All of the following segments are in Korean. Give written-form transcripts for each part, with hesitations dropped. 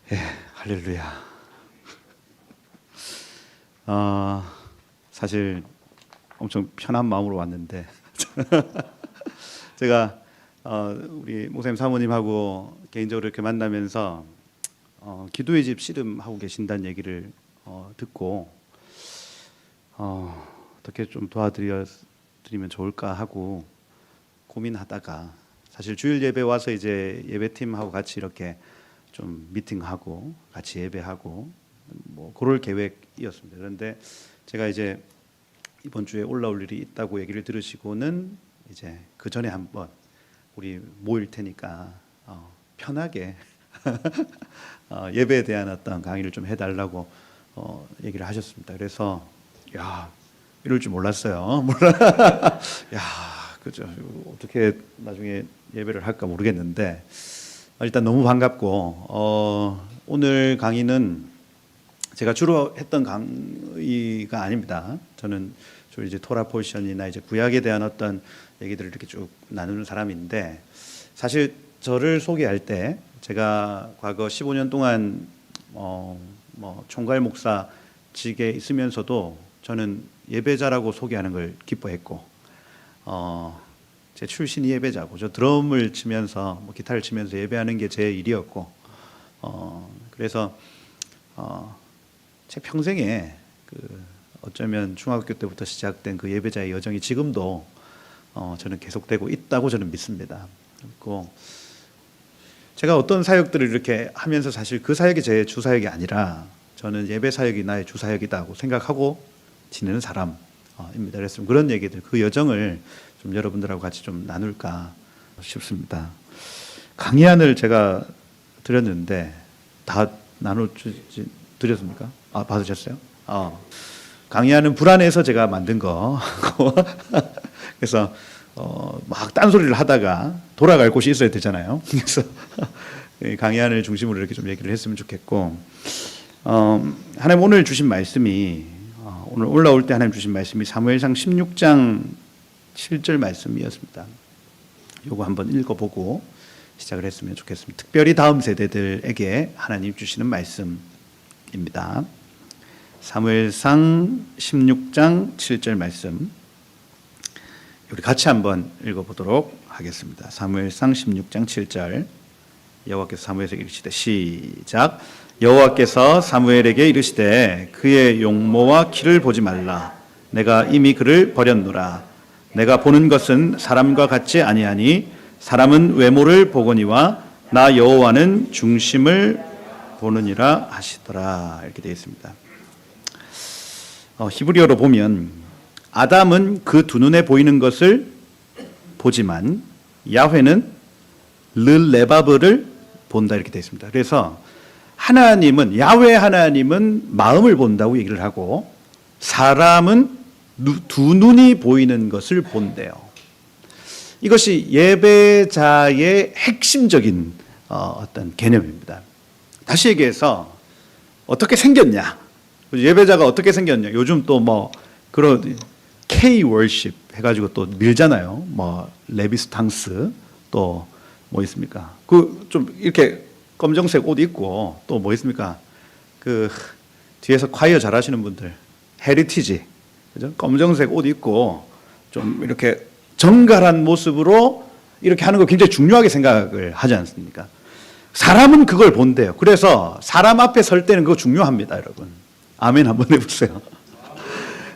예, 할렐루야. 사실 엄청 편한 마음으로 왔는데 제가 우리 목사님 사모님하고 개인적으로 이렇게 만나면서 기도의 집 씨름하고 계신다는 얘기를 듣고 어떻게 좀 도와드리면 좋을까 하고 고민하다가 사실 주일 예배 와서 이제 예배팀하고 같이 이렇게 좀 미팅하고 같이 예배하고 뭐 그럴 계획이었습니다. 그런데 제가 이제 이번 주에 올라올 일이 있다고 얘기를 들으시고는 이제 그 전에 한번 우리 모일 테니까 편하게 예배에 대한 어떤 강의를 좀 해달라고 얘기를 하셨습니다. 그래서 야 이럴 줄 몰랐어요. 야 그죠. 어떻게 나중에 예배를 할까 모르겠는데 일단 너무 반갑고 오늘 강의는 제가 주로 했던 강의가 아닙니다. 저는 주로 이제 토라 포지션이나 이제 구약에 대한 어떤 얘기들을 이렇게 쭉 나누는 사람인데 사실 저를 소개할 때 제가 과거 15년 동안 총괄 목사직에 있으면서도 저는 예배자라고 소개하는 걸 기뻐했고 제 출신이 예배자고 저 드럼을 치면서 기타를 치면서 예배하는 게 제 일이었고 그래서 제 평생에 어쩌면 중학교 때부터 시작된 그 예배자의 여정이 지금도 저는 계속되고 있다고 저는 믿습니다. 그리고 제가 어떤 사역들을 이렇게 하면서 사실 그 사역이 제 주 사역이 아니라 저는 예배 사역이 나의 주 사역이다고 생각하고 지내는 사람입니다. 그래서 그런 얘기들, 그 여정을 좀 여러분들하고 같이 좀 나눌까 싶습니다. 강의안을 제가 드렸는데 다 드렸습니까? 받으셨어요? 강의안은 불안해서 제가 만든 거. 그래서 막 딴소리를 하다가 돌아갈 곳이 있어야 되잖아요. 그래서 강의안을 중심으로 이렇게 좀 얘기를 했으면 좋겠고 하나님 오늘 주신 말씀이 오늘 올라올 때 하나님 주신 말씀이 사무엘상 16장 7절 말씀이었습니다. 요거 한번 읽어보고 시작을 했으면 좋겠습니다. 특별히 다음 세대들에게 하나님 주시는 말씀입니다. 사무엘상 16장 7절 말씀 우리 같이 한번 읽어보도록 하겠습니다. 사무엘상 16장 7절 여호와께서 사무엘에게 이르시되 시작 여호와께서 사무엘에게 이르시되 그의 용모와 키를 보지 말라 내가 이미 그를 버렸노라 내가 보는 것은 사람과 같지 아니하니 사람은 외모를 보거니와 나 여호와는 중심을 보느니라 하시더라 이렇게 되어 있습니다. 히브리어로 보면 아담은 그 두 눈에 보이는 것을 보지만 야훼는 르레바브를 본다 이렇게 되어 있습니다. 그래서 하나님은 야훼 하나님은 마음을 본다고 얘기를 하고 사람은 두 눈이 보이는 것을 본대요. 이것이 예배자의 핵심적인 어떤 개념입니다. 다시 얘기해서 어떻게 생겼냐? 예배자가 어떻게 생겼냐? 요즘 또 그런 K 월십 해가지고 또 밀잖아요. 레비스탕스 또 뭐 있습니까? 좀 이렇게 검정색 옷 입고 또 뭐 있습니까? 뒤에서 콰이어 잘하시는 분들 헤리티지 그죠? 검정색 옷 입고 좀 이렇게 정갈한 모습으로 이렇게 하는 거 굉장히 중요하게 생각을 하지 않습니까? 사람은 그걸 본대요. 그래서 사람 앞에 설 때는 그거 중요합니다, 여러분. 아멘 한번 해보세요.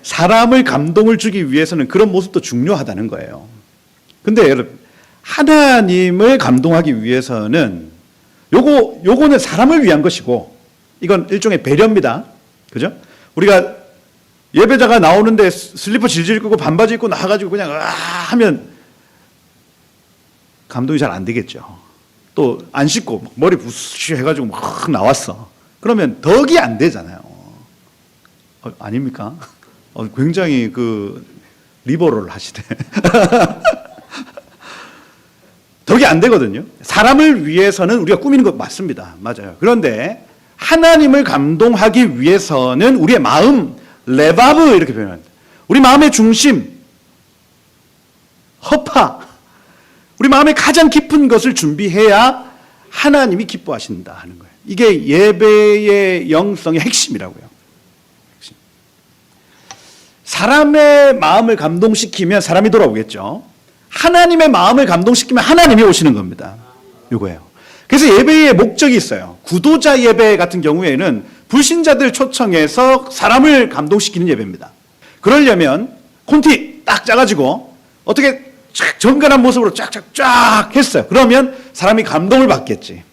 사람을 감동을 주기 위해서는 그런 모습도 중요하다는 거예요. 근데 여러분, 하나님을 감동하기 위해서는 요거는 사람을 위한 것이고 이건 일종의 배려입니다. 그죠? 우리가 예배자가 나오는데 슬리퍼 질질 끄고 반바지 입고 나와가지고 그냥 하면 감동이 잘 안 되겠죠. 또 안 씻고 머리 부시 해가지고 막 나왔어. 그러면 덕이 안 되잖아요. 아닙니까? 굉장히 리버럴 하시네. 덕이 안 되거든요. 사람을 위해서는 우리가 꾸미는 것 맞습니다. 맞아요. 그런데 하나님을 감동하기 위해서는 우리의 마음 레바브 이렇게 표현합니다. 우리 마음의 중심, 허파, 우리 마음의 가장 깊은 것을 준비해야 하나님이 기뻐하신다 하는 거예요. 이게 예배의 영성의 핵심이라고요. 핵심. 사람의 마음을 감동시키면 사람이 돌아오겠죠. 하나님의 마음을 감동시키면 하나님이 오시는 겁니다. 이거예요. 그래서 예배의 목적이 있어요. 구도자 예배 같은 경우에는 불신자들 초청해서 사람을 감동시키는 예배입니다. 그러려면 콘티 딱 짜가지고 어떻게 정갈한 모습으로 쫙쫙쫙 했어요. 그러면 사람이 감동을 받겠지.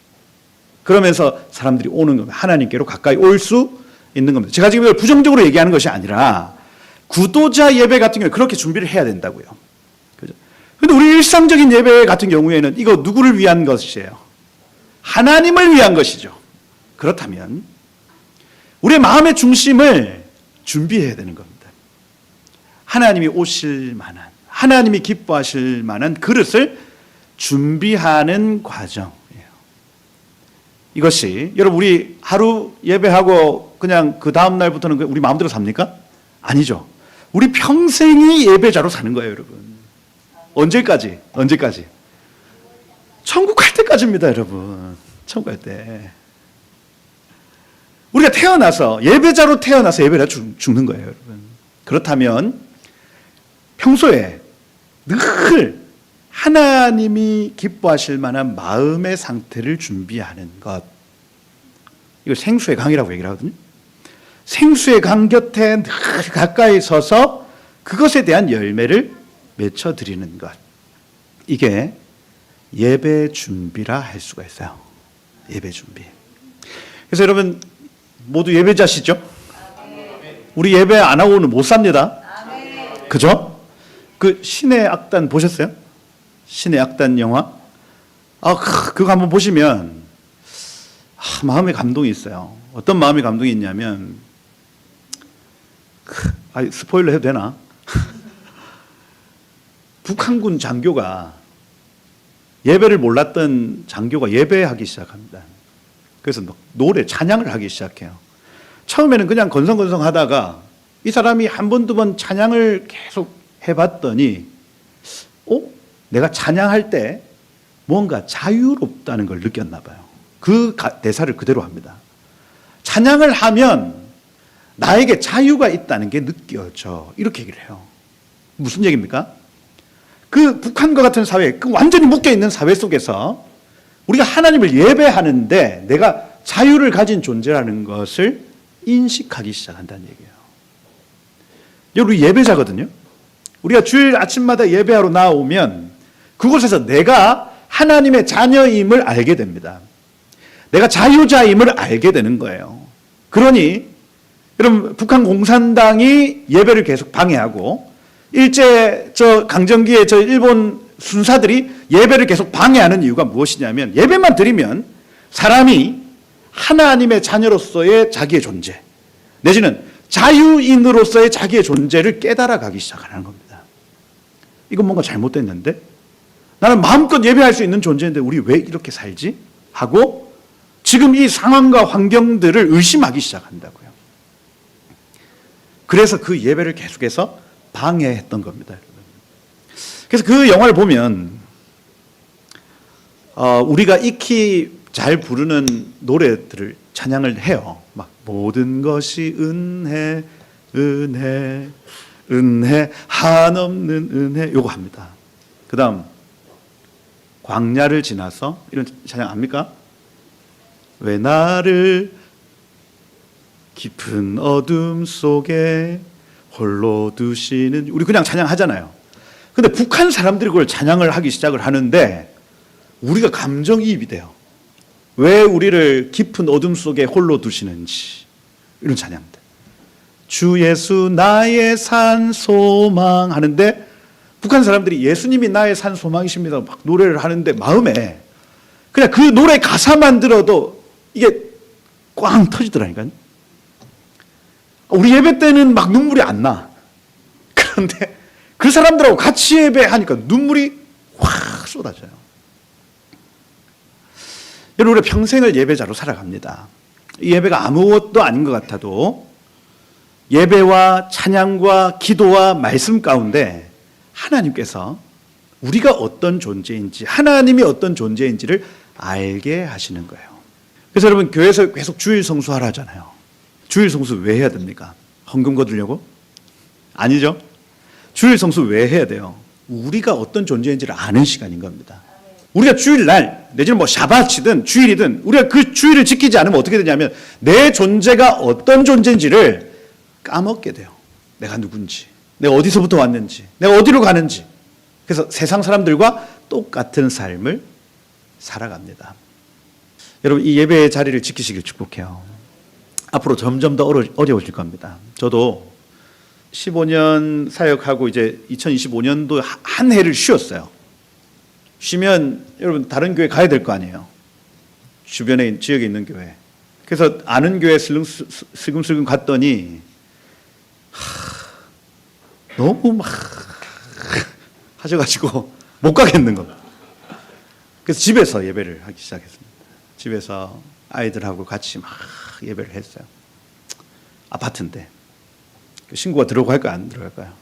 그러면서 사람들이 오는 겁니다. 하나님께로 가까이 올 수 있는 겁니다. 제가 지금 이걸 부정적으로 얘기하는 것이 아니라 구도자 예배 같은 경우에 그렇게 준비를 해야 된다고요. 그죠? 근데 우리 일상적인 예배 같은 경우에는 이거 누구를 위한 것이에요? 하나님을 위한 것이죠. 그렇다면 우리의 마음의 중심을 준비해야 되는 겁니다. 하나님이 오실 만한, 하나님이 기뻐하실 만한 그릇을 준비하는 과정이에요. 이것이 여러분 우리 하루 예배하고 그냥 그 다음 날부터는 우리 마음대로 삽니까? 아니죠. 우리 평생이 예배자로 사는 거예요, 여러분. 언제까지? 언제까지? 천국 갈 때까지입니다, 여러분. 천국 갈 때. 우리가 태어나서 예배자로 태어나서 예배를 죽는 거예요, 여러분. 그렇다면 평소에 늘 하나님이 기뻐하실 만한 마음의 상태를 준비하는 것. 이걸 생수의 강이라고 얘기를 하거든요. 생수의 강 곁에 늘 가까이 서서 그것에 대한 열매를 맺혀드리는 것. 이게 예배 준비라 할 수가 있어요. 예배 준비. 그래서 여러분 모두 예배자시죠? 우리 예배 안 하고는 못 삽니다. 그죠? 그 신의 악단 보셨어요? 신의 악단 영화? 그거 한번 보시면 마음의 감동이 있어요. 어떤 마음의 감동이 있냐면 스포일러 해도 되나? 북한군 장교가 예배를 몰랐던 장교가 예배하기 시작합니다. 그래서 노래, 찬양을 하기 시작해요. 처음에는 그냥 건성건성 하다가 이 사람이 한 번, 두 번 찬양을 계속 해봤더니 내가 찬양할 때 뭔가 자유롭다는 걸 느꼈나 봐요. 그 대사를 그대로 합니다. 찬양을 하면 나에게 자유가 있다는 게 느껴져. 이렇게 얘기를 해요. 무슨 얘기입니까? 그 북한과 같은 사회, 그 완전히 묶여있는 사회 속에서 우리가 하나님을 예배하는데 내가 자유를 가진 존재라는 것을 인식하기 시작한다는 얘기예요. 우리 예배자거든요. 우리가 주일 아침마다 예배하러 나오면 그곳에서 내가 하나님의 자녀임을 알게 됩니다. 내가 자유자임을 알게 되는 거예요. 그러니 여러분 북한 공산당이 예배를 계속 방해하고 일제 강점기에 일본 순사들이 예배를 계속 방해하는 이유가 무엇이냐면 예배만 드리면 사람이 하나님의 자녀로서의 자기의 존재 내지는 자유인으로서의 자기의 존재를 깨달아가기 시작하는 겁니다. 이건 뭔가 잘못됐는데 나는 마음껏 예배할 수 있는 존재인데 우리 왜 이렇게 살지? 하고 지금 이 상황과 환경들을 의심하기 시작한다고요. 그래서 그 예배를 계속해서 방해했던 겁니다. 그래서 그 영화를 보면 우리가 익히 잘 부르는 노래들을 찬양을 해요. 막 모든 것이 은혜, 은혜, 은혜, 한없는 은혜 요거 합니다. 그 다음 광야를 지나서 이런 찬양 압니까? 왜 나를 깊은 어둠 속에 홀로 두시는 우리 그냥 찬양하잖아요. 근데 북한 사람들이 그걸 찬양을 하기 시작을 하는데 우리가 감정이입이 돼요. 왜 우리를 깊은 어둠 속에 홀로 두시는지 이런 찬양들. 주 예수 나의 산 소망 하는데 북한 사람들이 예수님이 나의 산 소망이십니다 막 노래를 하는데 마음에 그냥 그 노래 가사만 들어도 이게 꽝 터지더라니까요. 우리 예배 때는 막 눈물이 안 나. 그런데 그 사람들하고 같이 예배하니까 눈물이 확 쏟아져요. 여러분, 우리 평생을 예배자로 살아갑니다. 이 예배가 아무것도 아닌 것 같아도 예배와 찬양과 기도와 말씀 가운데 하나님께서 우리가 어떤 존재인지, 하나님이 어떤 존재인지를 알게 하시는 거예요. 그래서 여러분 교회에서 계속 주일 성수하라 하잖아요. 주일 성수 왜 해야 됩니까? 헌금 거두려고? 아니죠. 주일 성수 왜 해야 돼요? 우리가 어떤 존재인지를 아는 시간인 겁니다. 우리가 주일날 내지는 뭐 샤바치든 주일이든 우리가 그 주일을 지키지 않으면 어떻게 되냐면 내 존재가 어떤 존재인지를 까먹게 돼요. 내가 누군지, 내가 어디서부터 왔는지, 내가 어디로 가는지. 그래서 세상 사람들과 똑같은 삶을 살아갑니다. 여러분 이 예배의 자리를 지키시길 축복해요. 앞으로 점점 더 어려워질 겁니다. 저도 15년 사역하고 이제 2025년도 한 해를 쉬었어요. 쉬면 여러분 다른 교회 가야 될 거 아니에요. 주변에 지역에 있는 교회. 그래서 아는 교회 슬금슬금 갔더니 너무 막 하셔가지고 못 가겠는 겁니다. 그래서 집에서 예배를 하기 시작했습니다. 집에서 아이들하고 같이 막 예배를 했어요. 아파트인데 신고가 들어갈까요? 안 들어갈까요?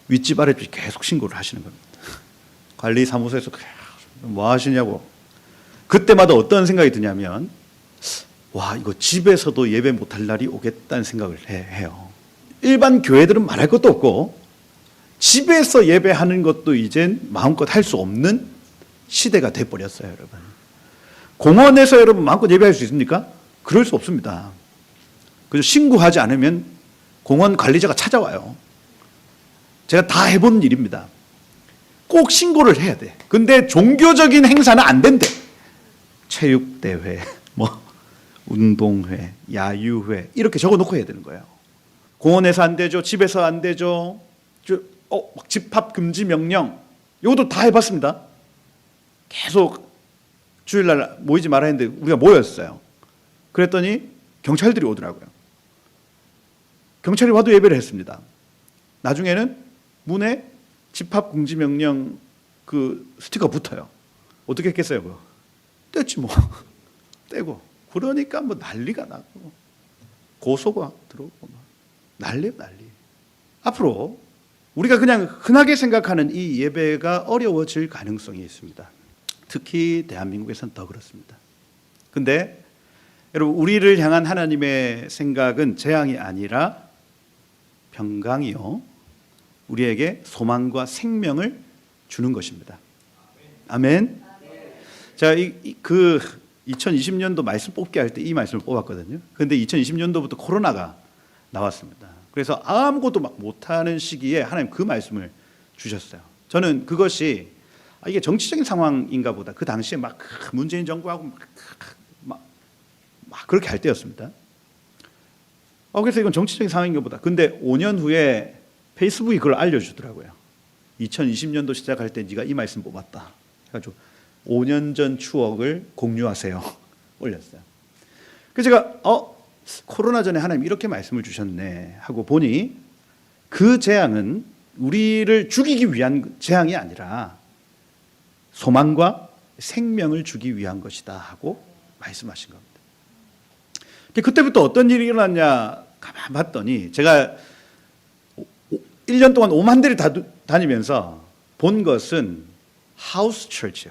윗집 아랫집 계속 신고를 하시는 겁니다. 관리사무소에서 뭐 하시냐고. 그때마다 어떤 생각이 드냐면 와 이거 집에서도 예배 못할 날이 오겠다는 생각을 해요. 일반 교회들은 말할 것도 없고 집에서 예배하는 것도 이젠 마음껏 할 수 없는 시대가 돼버렸어요. 여러분 공원에서 여러분 마음껏 예배할 수 있습니까? 그럴 수 없습니다. 그래서 신고하지 않으면 공원 관리자가 찾아와요. 제가 다 해본 일입니다. 꼭 신고를 해야 돼. 근데 종교적인 행사는 안 된대. 체육대회, 뭐 운동회, 야유회 이렇게 적어놓고 해야 되는 거예요. 공원에서 안 되죠. 집에서 안 되죠. 막 집합 금지 명령 이것도 다 해봤습니다. 계속 주일날 모이지 말아야 했는데 우리가 모였어요. 그랬더니 경찰들이 오더라고요. 경찰이 와도 예배를 했습니다. 나중에는 문에 집합 금지 명령 그 스티커 붙어요. 어떻게 했겠어요? 그거? 뗐지 뭐. 떼고. 그러니까 뭐 난리가 나고 고소가 들어오고 막 난리예요, 난리. 앞으로 우리가 그냥 흔하게 생각하는 이 예배가 어려워질 가능성이 있습니다. 특히 대한민국에서는 더 그렇습니다. 근데 여러분 우리를 향한 하나님의 생각은 재앙이 아니라 평강이요. 우리에게 소망과 생명을 주는 것입니다. 아멘. 자, 그 2020년도 말씀 뽑기 할 때 이 말씀을 뽑았거든요. 그런데 2020년도부터 코로나가 나왔습니다. 그래서 아무것도 막 못하는 시기에 하나님 그 말씀을 주셨어요. 저는 그것이 이게 정치적인 상황인가 보다. 그 당시에 막 문재인 정부하고 막 그렇게 할 때였습니다. 그래서 이건 정치적인 상황인가 보다. 근데 5년 후에 페이스북이 그걸 알려주더라고요. 2020년도 시작할 때 네가 이 말씀 뽑았다. 그래가지고 5년 전 추억을 공유하세요. 올렸어요. 그래서 제가 코로나 전에 하나님 이렇게 말씀을 주셨네 하고 보니 그 재앙은 우리를 죽이기 위한 재앙이 아니라 소망과 생명을 주기 위한 것이다 하고 말씀하신 겁니다. 그때부터 어떤 일이 일어났냐 가만 봤더니 제가 1년 동안 5만 대를 다니면서 본 것은 하우스 처치.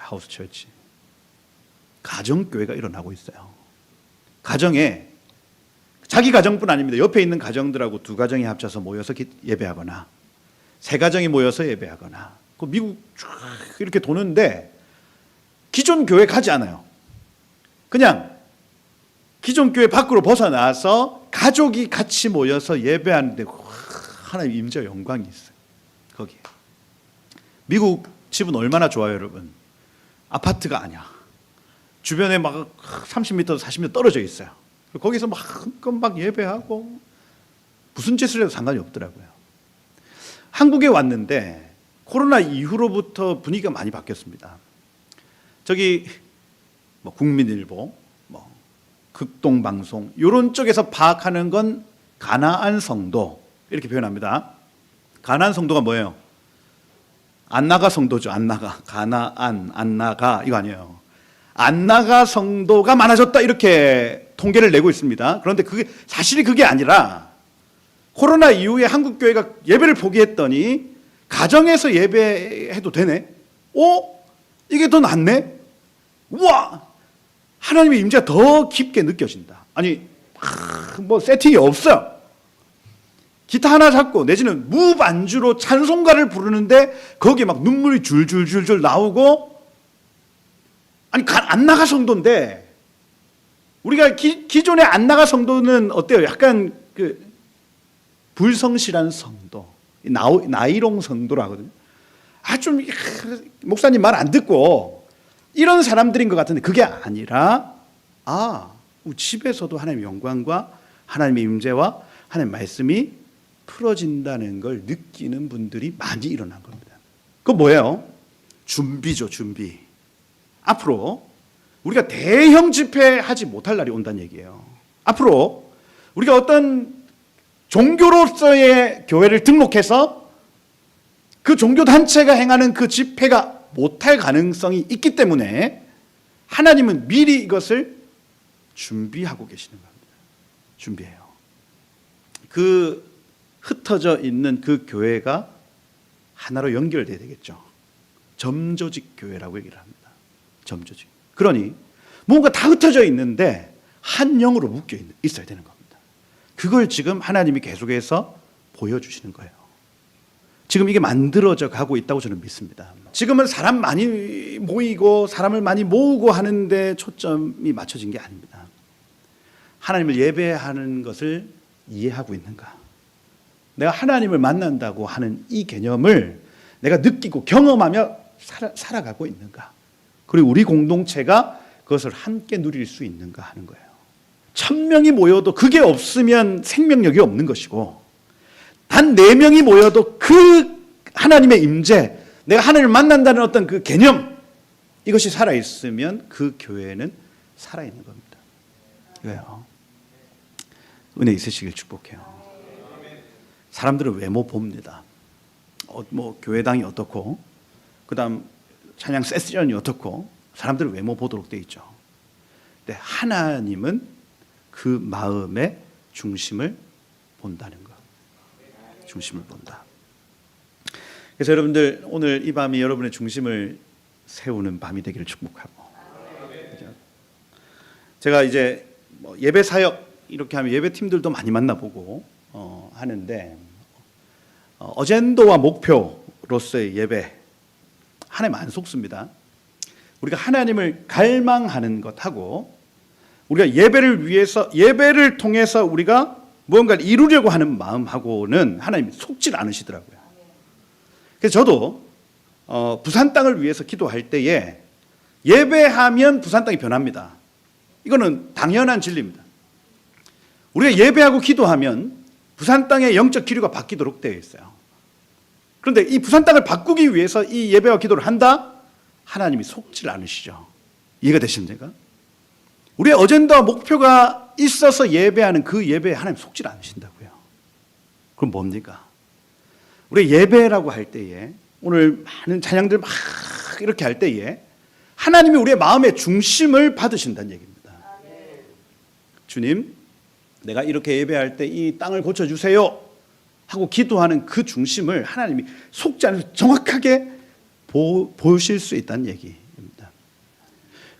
가정교회가 일어나고 있어요. 가정에 자기 가정뿐 아닙니다. 옆에 있는 가정들하고 두 가정이 합쳐서 모여서 예배하거나 세 가정이 모여서 예배하거나 그 미국 쭉 이렇게 도는데 기존 교회 가지 않아요. 그냥 기존 교회 밖으로 벗어나서 가족이 같이 모여서 예배하는데 하나님 임재 영광이 있어요. 거기에. 미국 집은 얼마나 좋아요, 여러분. 아파트가 아니야. 주변에 막 30m, 40m 떨어져 있어요. 거기서 막 예배하고 무슨 짓을 해도 상관이 없더라고요. 한국에 왔는데 코로나 이후로부터 분위기가 많이 바뀌었습니다. 저기 뭐 국민일보, 뭐 극동방송 이런 쪽에서 파악하는 건 가나안 성도 이렇게 표현합니다. 가나안 성도가 뭐예요? 안나가 성도죠. 안나가. 가나안, 안나가 이거 아니에요. 안나가 성도가 많아졌다 이렇게 통계를 내고 있습니다. 그런데 사실이 그게 아니라 코로나 이후에 한국 교회가 예배를 포기했더니 가정에서 예배해도 되네. 이게 더 낫네. 우와, 하나님의 임재가 더 깊게 느껴진다. 아니, 뭐 세팅이 없어요. 기타 하나 잡고 내지는 무반주로 찬송가를 부르는데 거기에 막 눈물이 줄줄줄줄 나오고, 아니 안 나가 성도인데, 우리가 기존의 안 나가 성도는 어때요? 약간 그 불성실한 성도, 나이롱 성도라 하거든요. 좀 목사님 말 안 듣고 이런 사람들인 것 같은데, 그게 아니라 집에서도 하나님의 영광과 하나님의 임재와 하나님의 말씀이 풀어진다는 걸 느끼는 분들이 많이 일어난 겁니다. 그거 뭐예요? 준비죠, 준비. 앞으로 우리가 대형 집회하지 못할 날이 온다는 얘기예요. 앞으로 우리가 어떤 종교로서의 교회를 등록해서 그 종교단체가 행하는 그 집회가 못할 가능성이 있기 때문에 하나님은 미리 이것을 준비하고 계시는 겁니다. 준비해요. 그 흩어져 있는 그 교회가 하나로 연결돼야 되겠죠. 점조직 교회라고 얘기를 합니다. 점조직. 그러니 뭔가 다 흩어져 있는데 한 영으로 묶여 있어야 되는 겁니다. 그걸 지금 하나님이 계속해서 보여주시는 거예요. 지금 이게 만들어져 가고 있다고 저는 믿습니다. 지금은 사람 많이 모이고 사람을 많이 모으고 하는데 초점이 맞춰진 게 아닙니다. 하나님을 예배하는 것을 이해하고 있는가? 내가 하나님을 만난다고 하는 이 개념을 내가 느끼고 경험하며 살아가고 있는가? 그리고 우리 공동체가 그것을 함께 누릴 수 있는가 하는 거예요. 1000명이 모여도 그게 없으면 생명력이 없는 것이고, 단 4명이 모여도 그 하나님의 임재, 내가 하나님을 만난다는 어떤 그 개념, 이것이 살아있으면 그 교회는 살아있는 겁니다. 이거예요. 은혜 있으시길 축복해요. 사람들은 외모 봅니다. 뭐 교회당이 어떻고, 그 다음 찬양 세션이 어떻고, 사람들은 외모 보도록 돼 있죠. 근데 하나님은 그 마음의 중심을 본다는 것. 중심을 본다. 그래서 여러분들, 오늘 이 밤이 여러분의 중심을 세우는 밤이 되기를 축복하고, 제가 이제 뭐 예배 사역 이렇게 하면 예배 팀들도 많이 만나보고 하는데, 어젠더와 목표로서의 예배, 하나님 안 속습니다. 우리가 하나님을 갈망하는 것하고, 우리가 예배를 위해서, 예배를 통해서 우리가 무언가를 이루려고 하는 마음하고는 하나님이 속질 않으시더라고요. 그래서 저도 부산 땅을 위해서 기도할 때에 예배하면 부산 땅이 변합니다. 이거는 당연한 진리입니다. 우리가 예배하고 기도하면 부산 땅의 영적 기류가 바뀌도록 되어 있어요. 그런데 이 부산 땅을 바꾸기 위해서 이 예배와 기도를 한다? 하나님이 속질 않으시죠. 이해가 되십니까? 우리의 어젠다와 목표가 있어서 예배하는 그 예배에 하나님 속질 않으신다고요. 그럼 뭡니까? 우리 예배라고 할 때에, 오늘 많은 찬양들 막 이렇게 할 때에 하나님이 우리의 마음의 중심을 받으신다는 얘기입니다. 주님, 내가 이렇게 예배할 때 이 땅을 고쳐주세요 하고 기도하는 그 중심을 하나님이 속지 않아서 정확하게 보실 수 있다는 얘기입니다.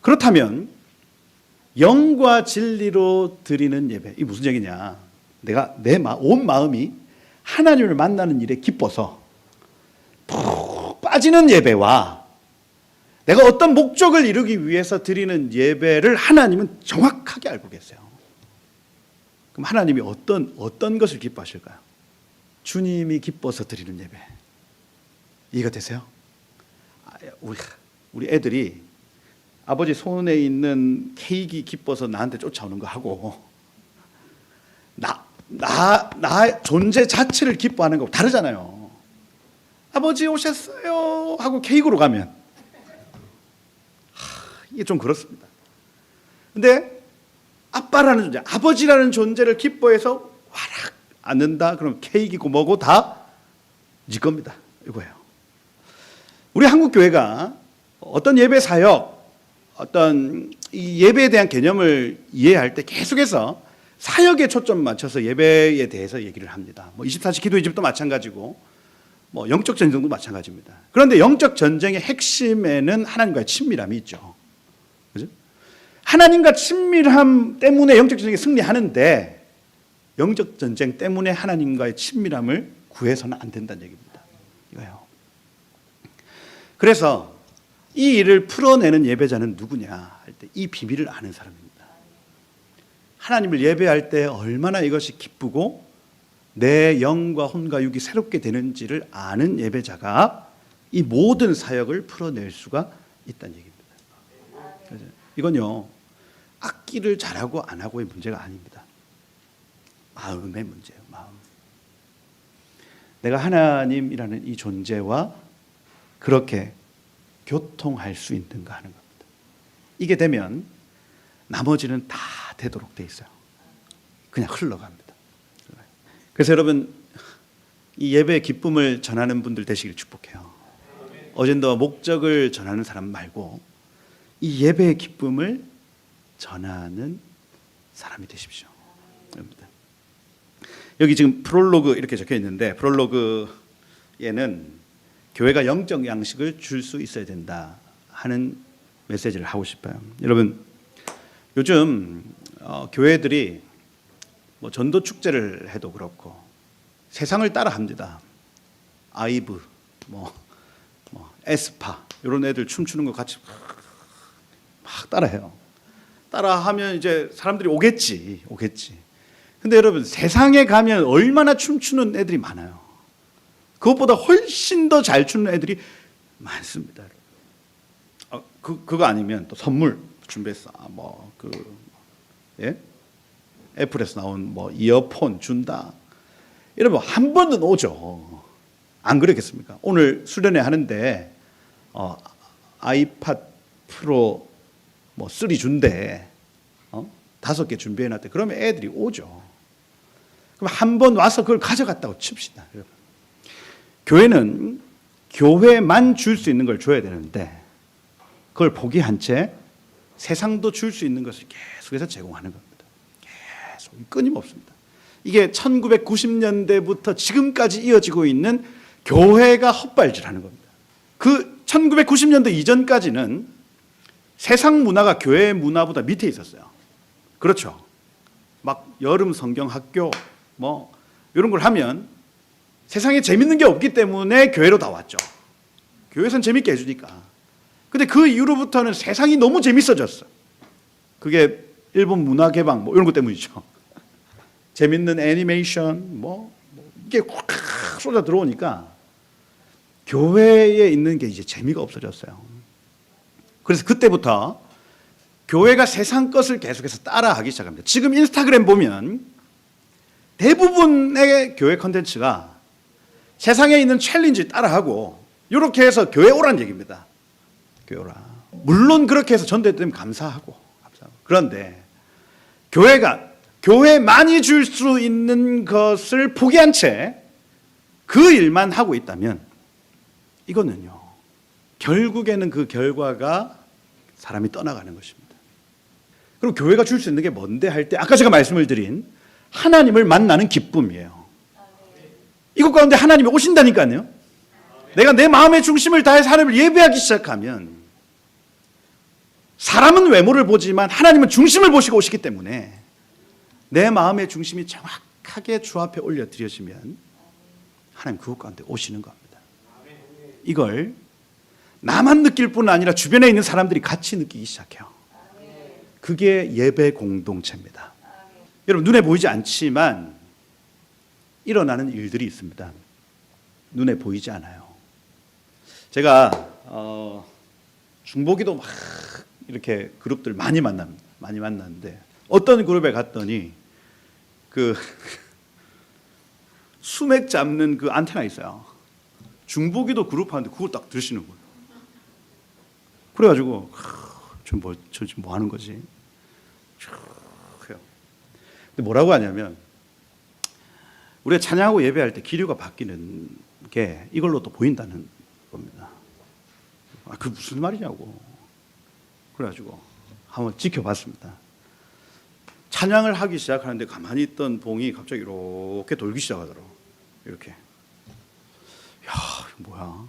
그렇다면 영과 진리로 드리는 예배, 이게 무슨 얘기냐? 내가 온 마음이 하나님을 만나는 일에 기뻐서 푹 빠지는 예배와 내가 어떤 목적을 이루기 위해서 드리는 예배를 하나님은 정확하게 알고 계세요. 그럼 하나님이 어떤 것을 기뻐하실까요? 주님이 기뻐서 드리는 예배. 이해가 되세요? 우리 애들이 아버지 손에 있는 케이크 기뻐서 나한테 쫓아오는 거 하고, 나 존재 자체를 기뻐하는 거 다르잖아요. 아버지 오셨어요 하고 케이크로 가면 이게 좀 그렇습니다. 근데 아빠라는 존재, 아버지라는 존재를 기뻐해서 와락 앉는다. 그럼 케이크고 뭐고 다 네 겁니다. 이거예요. 우리 한국 교회가 어떤 예배 사역, 어떤 이 예배에 대한 개념을 이해할 때 계속해서 사역에 초점 맞춰서 예배에 대해서 얘기를 합니다. 뭐 24시 기도의 집도 마찬가지고, 뭐 영적 전쟁도 마찬가지입니다. 그런데 영적 전쟁의 핵심에는 하나님과의 친밀함이 있죠. 그죠? 하나님과 친밀함 때문에 영적 전쟁에 승리하는데 영적 전쟁 때문에 하나님과의 친밀함을 구해서는 안 된다는 얘기입니다. 이거요. 그래서 이 일을 풀어내는 예배자는 누구냐 할 때 이 비밀을 아는 사람입니다. 하나님을 예배할 때 얼마나 이것이 기쁘고 내 영과 혼과 육이 새롭게 되는지를 아는 예배자가 이 모든 사역을 풀어낼 수가 있다는 얘기입니다. 이건요, 악기를 잘하고 안 하고의 문제가 아닙니다. 마음의 문제예요. 마음. 내가 하나님이라는 이 존재와 그렇게 교통할 수 있는가 하는 겁니다. 이게 되면 나머지는 다 되도록 돼 있어요. 그냥 흘러갑니다. 그래서 여러분, 이 예배의 기쁨을 전하는 분들 되시길 축복해요. 어젠다와 목적을 전하는 사람 말고 이 예배의 기쁨을 전하는 사람이 되십시오. 여기 지금 프롤로그 이렇게 적혀 있는데, 프롤로그에는 교회가 영적 양식을 줄 수 있어야 된다 하는 메시지를 하고 싶어요. 여러분, 요즘 교회들이 뭐 전도 축제를 해도 그렇고 세상을 따라합니다. 아이브, 뭐 에스파 이런 애들 춤추는 거 같이 막 따라해요. 따라하면 이제 사람들이 오겠지. 근데 여러분, 세상에 가면 얼마나 춤추는 애들이 많아요. 그것보다 훨씬 더 잘 추는 애들이 많습니다. 그거 아니면 또 선물 준비했어. 애플에서 나온 이어폰 준다. 여러분, 한 번은 오죠. 안 그러겠습니까? 오늘 수련회 하는데 아이팟 프로 3 준대. 5개 준비해놨대. 그러면 애들이 오죠. 그럼 한 번 와서 그걸 가져갔다고 칩시다. 여러분. 교회는 교회만 줄 수 있는 걸 줘야 되는데 그걸 포기한 채 세상도 줄 수 있는 것을 계속해서 제공하는 겁니다. 계속 끊임없습니다. 이게 1990년대부터 지금까지 이어지고 있는 교회가 헛발질하는 겁니다. 그 1990년대 이전까지는 세상 문화가 교회 문화보다 밑에 있었어요. 그렇죠. 막 여름 성경 학교 이런 걸 하면 세상에 재밌는 게 없기 때문에 교회로 다 왔죠. 교회에서는 재밌게 해주니까. 근데 그 이후로부터는 세상이 너무 재밌어졌어. 그게 일본 문화 개방 이런 것 때문이죠. 재밌는 애니메이션 이게 확 쏟아 들어오니까 교회에 있는 게 이제 재미가 없어졌어요. 그래서 그때부터 교회가 세상 것을 계속해서 따라하기 시작합니다. 지금 인스타그램 보면 대부분의 교회 콘텐츠가 세상에 있는 챌린지 따라하고 이렇게 해서 교회 오라는 얘기입니다. 교회 오라. 물론 그렇게 해서 전도했다면 감사하고. 그런데 교회가 교회만이 줄 수 있는 것을 포기한 채 그 일만 하고 있다면 이거는요, 결국에는 그 결과가 사람이 떠나가는 것입니다. 그럼 교회가 줄 수 있는 게 뭔데 할 때 아까 제가 말씀을 드린 하나님을 만나는 기쁨이에요. 이것 가운데 하나님이 오신다니까요. 내가 내 마음의 중심을 다해서 하나님을 예배하기 시작하면 사람은 외모를 보지만 하나님은 중심을 보시고 오시기 때문에 내 마음의 중심이 정확하게 주 앞에 올려드려지면 하나님 그것 가운데 오시는 겁니다. 이걸 나만 느낄 뿐 아니라 주변에 있는 사람들이 같이 느끼기 시작해요. 그게 예배 공동체입니다. 여러분, 눈에 보이지 않지만 일어나는 일들이 있습니다. 눈에 보이지 않아요. 제가 중보기도 막 이렇게 그룹들 많이 만났는데 어떤 그룹에 갔더니 그 수맥 잡는 그 안테나 있어요. 중보기도 그룹 하는데 그걸 딱 드시는 거예요. 그래가지고 저 지금 뭐 하는 거지? 근데 뭐라고 하냐면 우리가 찬양하고 예배할 때 기류가 바뀌는 게 이걸로 또 보인다는 겁니다. 그 무슨 말이냐고. 그래가지고 한번 지켜봤습니다. 찬양을 하기 시작하는데 가만히 있던 봉이 갑자기 이렇게 돌기 시작하더라고. 이렇게. 야, 이거 뭐야?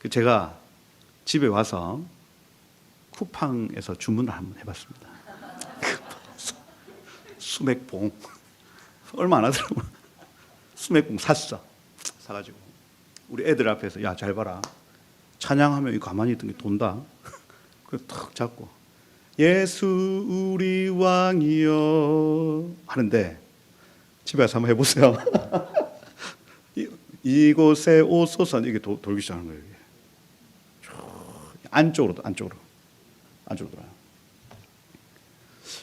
제가 집에 와서 쿠팡에서 주문을 한번 해봤습니다. 수맥봉 얼마 안 하더라고. 수맥봉 사가지고 우리 애들 앞에서 야 잘 봐라. 찬양하면 이 가만히 있던 게 돈다. 그래서 탁 잡고 예수 우리 왕이여 하는데 집에 가서 한번 해보세요. 이곳에 오소서 이게 돌기 시작하는 거예요. 이게. 안쪽으로 돌아요.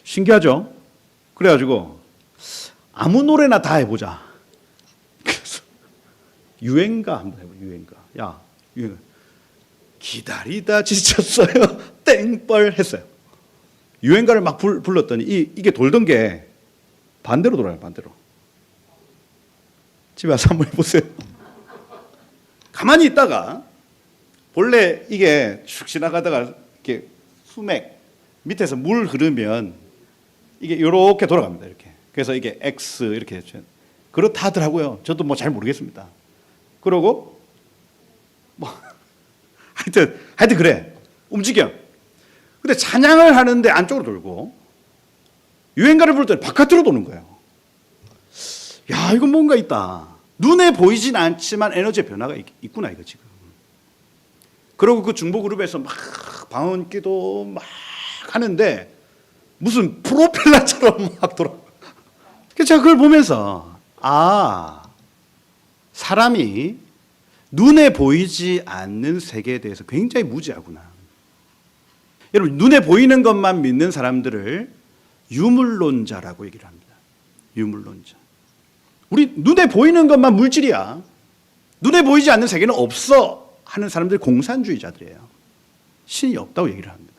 신기하죠? 그래가지고 아무 노래나 다 해보자. 그래서 유행가 한번 해보자. 유행가. 기다리다 지쳤어요. 땡벌 했어요. 유행가를 막 불렀더니 이게 돌던 게 반대로 돌아요. 반대로. 집에 와서 한번 해보세요. 가만히 있다가 본래 이게 쭉 지나가다가 이렇게 수맥 밑에서 물 흐르면 이게 이렇게 돌아갑니다. 이렇게. 그래서 이게 X 이렇게 했죠. 그렇다 하더라고요. 저도 뭐 잘 모르겠습니다. 그러고 뭐 하여튼 그래. 움직여. 근데 찬양을 하는데 안쪽으로 돌고 유행가를 부를 때 바깥으로 도는 거예요. 야, 이건 뭔가 있다. 눈에 보이진 않지만 에너지의 변화가 있구나 이거 지금. 그리고 그 중보 그룹에서 막 방언기도 막 하는데 무슨 프로펠러처럼 막 돌아. 그래서 제가 그걸 보면서 사람이 눈에 보이지 않는 세계에 대해서 굉장히 무지하구나. 여러분 눈에 보이는 것만 믿는 사람들을 유물론자라고 얘기를 합니다. 유물론자. 우리 눈에 보이는 것만 물질이야. 눈에 보이지 않는 세계는 없어 하는 사람들이 공산주의자들이에요. 신이 없다고 얘기를 합니다.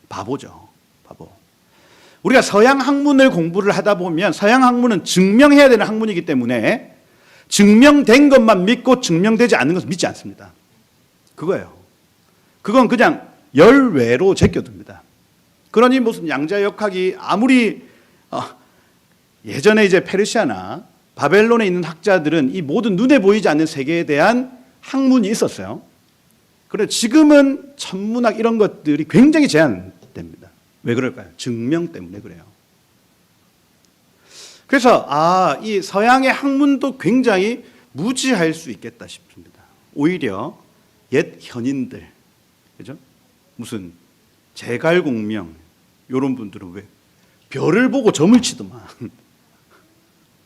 바보죠. 바보. 우리가 서양 학문을 공부를 하다 보면 서양 학문은 증명해야 되는 학문이기 때문에 증명된 것만 믿고 증명되지 않는 것을 믿지 않습니다. 그거예요. 그건 그냥 열외로 제껴둡니다. 그러니 무슨 양자역학이 아무리 예전에 이제 페르시아나 바벨론에 있는 학자들은 이 모든 눈에 보이지 않는 세계에 대한 학문이 있었어요. 그런데 지금은 천문학 이런 것들이 굉장히 제한됩니다. 왜 그럴까요? 증명 때문에 그래요. 그래서 이 서양의 학문도 굉장히 무지할 수 있겠다 싶습니다. 오히려 옛 현인들, 그죠? 무슨 제갈공명 이런 분들은 왜 별을 보고 점을 치더만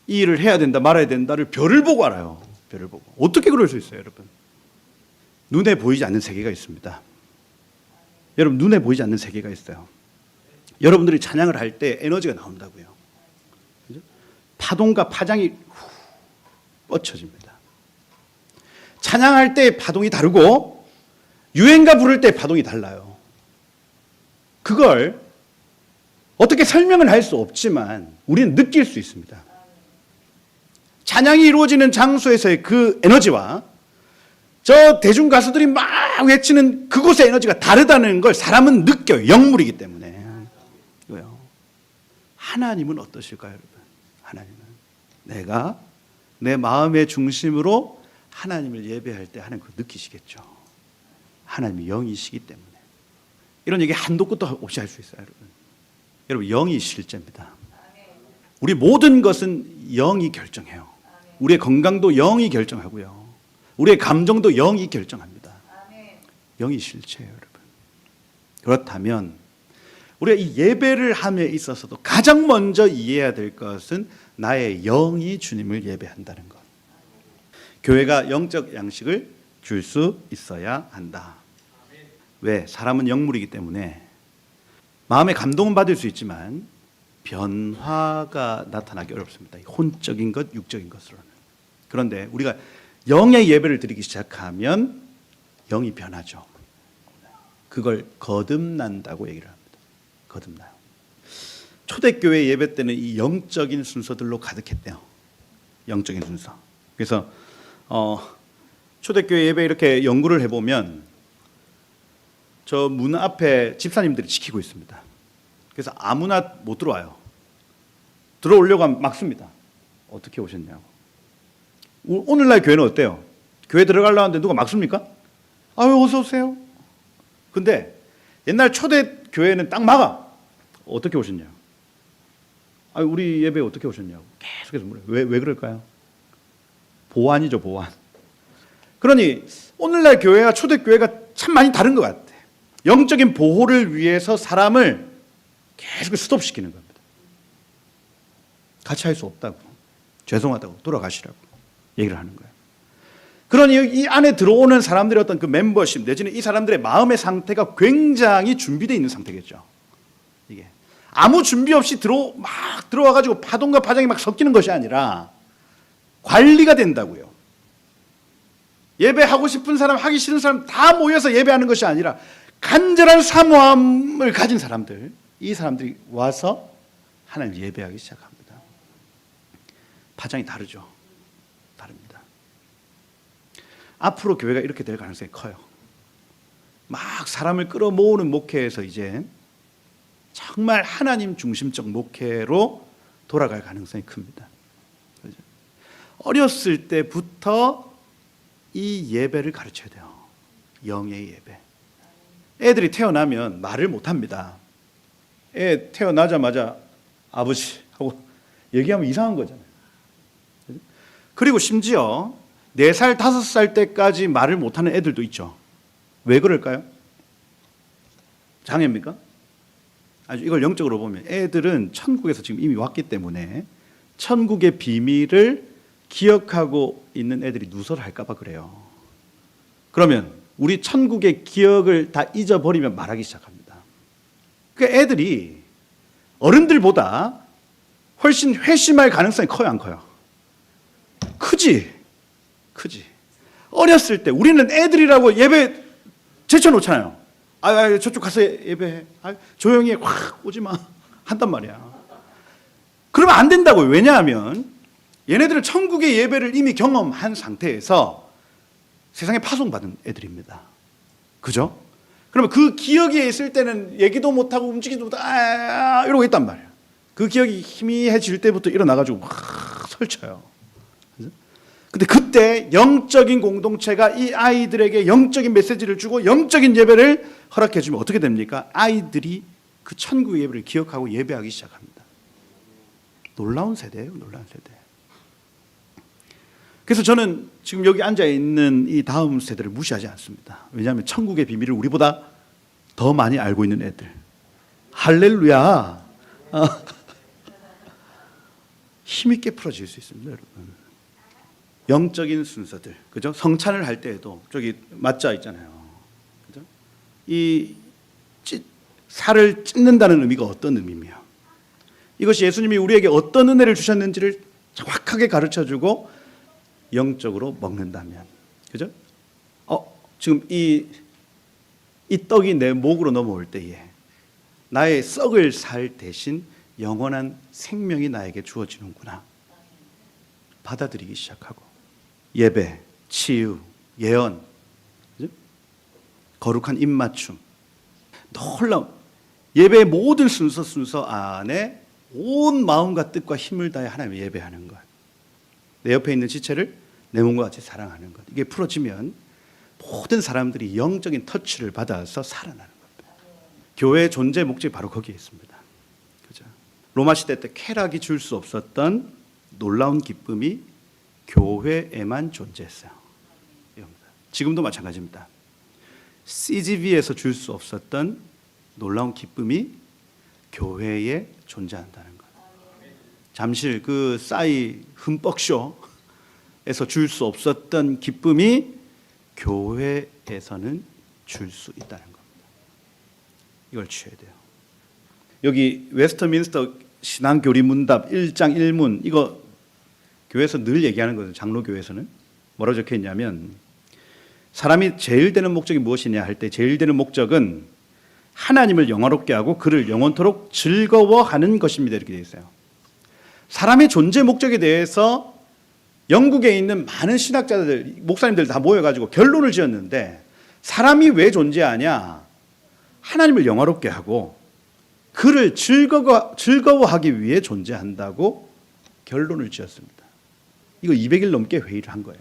이 일을 해야 된다 말아야 된다를 별을 보고 알아요. 별을 보고. 어떻게 그럴 수 있어요, 여러분? 눈에 보이지 않는 세계가 있습니다. 여러분 눈에 보이지 않는 세계가 있어요. 여러분들이 찬양을 할 때 에너지가 나온다고요. 그죠? 파동과 파장이 뻗쳐집니다. 찬양할 때 파동이 다르고 유행가 부를 때 파동이 달라요. 그걸 어떻게 설명을 할 수 없지만 우리는 느낄 수 있습니다. 찬양이 이루어지는 장소에서의 그 에너지와 저 대중 가수들이 막 외치는 그곳의 에너지가 다르다는 걸 사람은 느껴요. 영물이기 때문에. 이거요. 하나님은 어떠실까요, 여러분? 하나님은 내가 내 마음의 중심으로 하나님을 예배할 때 하나님 그거 느끼시겠죠. 하나님이 영이시기 때문에. 이런 얘기 한도 끝도 없이 할 수 있어요, 여러분. 여러분 영이 실제입니다. 우리 모든 것은 영이 결정해요. 우리의 건강도 영이 결정하고요. 우리의 감정도 영이 결정합니다. 영이 실체예요, 여러분. 그렇다면 우리가 이 예배를 함에 있어서도 가장 먼저 이해해야 될 것은 나의 영이 주님을 예배한다는 것. 교회가 영적 양식을 줄 수 있어야 한다. 왜? 사람은 영물이기 때문에 마음의 감동은 받을 수 있지만 변화가 나타나기 어렵습니다. 혼적인 것, 육적인 것으로는. 그런데 우리가 영의 예배를 드리기 시작하면 영이 변하죠. 그걸 거듭난다고 얘기를 합니다. 거듭나요. 초대교회 예배 때는 이 영적인 순서들로 가득했대요. 영적인 순서. 그래서 초대교회 예배 이렇게 연구를 해보면 저 문 앞에 집사님들이 지키고 있습니다. 그래서 아무나 못 들어와요. 들어오려고 하면 막습니다. 어떻게 오셨냐고. 오늘날 교회는 어때요? 교회 들어가려고 하는데 누가 막습니까? 아유 어서 오세요. 근데 옛날 초대 교회는 딱 막아. 어떻게 오셨냐? 우리 예배 어떻게 오셨냐고 계속해서 물어요. 왜 그럴까요? 보안이죠, 보안. 그러니 오늘날 교회와 초대교회가 참 많이 다른 것 같아. 영적인 보호를 위해서 사람을 계속 스톱시키는 겁니다. 같이 할 수 없다고, 죄송하다고, 돌아가시라고 얘기를 하는 거예요. 그러니 이 안에 들어오는 사람들의 어떤 그 멤버십 내지는 이 사람들의 마음의 상태가 굉장히 준비되어 있는 상태겠죠. 이게 아무 준비 없이 막 들어와가지고 파동과 파장이 막 섞이는 것이 아니라 관리가 된다고요. 예배하고 싶은 사람, 하기 싫은 사람 다 모여서 예배하는 것이 아니라 간절한 사모함을 가진 사람들, 이 사람들이 와서 하나님을 예배하기 시작합니다. 파장이 다르죠. 다릅니다. 앞으로 교회가 이렇게 될 가능성이 커요. 막 사람을 끌어모으는 목회에서 이제 정말 하나님 중심적 목회로 돌아갈 가능성이 큽니다. 그렇죠? 어렸을 때부터 이 예배를 가르쳐야 돼요. 영의 예배. 애들이 태어나면 말을 못합니다. 애 태어나자마자 아버지 하고 얘기하면 이상한 거잖아요. 그리고 심지어 4살, 5살 때까지 말을 못하는 애들도 있죠. 왜 그럴까요? 장애입니까? 아주 이걸 영적으로 보면 애들은 천국에서 지금 이미 왔기 때문에 천국의 비밀을 기억하고 있는 애들이 누설을 할까 봐 그래요. 그러면 우리 천국의 기억을 다 잊어버리면 말하기 시작합니다. 그러니까 애들이 어른들보다 훨씬 회심할 가능성이 커요, 안 커요? 크지. 어렸을 때 우리는 애들이라고 예배 제쳐놓잖아요. 저쪽 가서 예배해. 조용히 해. 확 오지 마. 한단 말이야. 그러면 안 된다고요. 왜냐하면 얘네들은 천국의 예배를 이미 경험한 상태에서 세상에 파송받은 애들입니다. 그죠? 그러면 그 기억에 있을 때는 얘기도 못하고 움직이지도 못하고 이러고 있단 말이에요. 그 기억이 희미해질 때부터 일어나가지고 막 설쳐요. 근데 그때 영적인 공동체가 이 아이들에게 영적인 메시지를 주고 영적인 예배를 허락해 주면 어떻게 됩니까? 아이들이 그 천국의 예배를 기억하고 예배하기 시작합니다. 놀라운 세대예요, 놀라운 세대. 그래서 저는 지금 여기 앉아 있는 이 다음 세대를 무시하지 않습니다. 왜냐하면 천국의 비밀을 우리보다 더 많이 알고 있는 애들. 할렐루야. 힘있게 풀어질 수 있습니다, 여러분. 영적인 순서들, 그죠? 성찬을 할 때에도 저기 맞자 있잖아요, 그죠? 이 살을 찢는다는 의미가 어떤 의미며, 이것이 예수님이 우리에게 어떤 은혜를 주셨는지를 정확하게 가르쳐주고 영적으로 먹는다면, 그죠? 지금 이 떡이 내 목으로 넘어올 때에 나의 썩을 살 대신 영원한 생명이 나에게 주어지는구나. 받아들이기 시작하고 예배, 치유, 예언, 그죠? 거룩한 입맞춤, 놀라운 예배의 모든 순서 안에 온 마음과 뜻과 힘을 다해 하나님을 예배하는 것. 내 옆에 있는 지체를 내 몸과 같이 사랑하는 것. 이게 풀어지면 모든 사람들이 영적인 터치를 받아서 살아나는 겁니다. 교회의 존재 목적이 바로 거기에 있습니다. 그죠? 로마 시대 때 쾌락이 줄 수 없었던 놀라운 기쁨이 교회에만 존재했어요. 지금도 마찬가지입니다. CGV에서 줄 수 없었던 놀라운 기쁨이 교회에 존재한다는 것. 잠실 그 싸이 흠뻑쇼에서 줄 수 없었던 기쁨이 교회에서는 줄 수 있다는 겁니다. 이걸 취해야 돼요. 여기 웨스트민스터 신앙교리문답 1장 1문, 이거 교회에서 늘 얘기하는 거죠. 장로교회에서는 뭐라고 적혀 있냐면, 사람이 제일 되는 목적이 무엇이냐 할 때 제일 되는 목적은 하나님을 영화롭게 하고 그를 영원토록 즐거워하는 것입니다. 이렇게 되어 있어요. 사람의 존재 목적에 대해서 영국에 있는 많은 신학자들, 목사님들 다 모여가지고 결론을 지었는데, 사람이 왜 존재하냐? 하나님을 영화롭게 하고 그를 즐거워하기 위해 존재한다고 결론을 지었습니다. 이거 200일 넘게 회의를 한 거예요.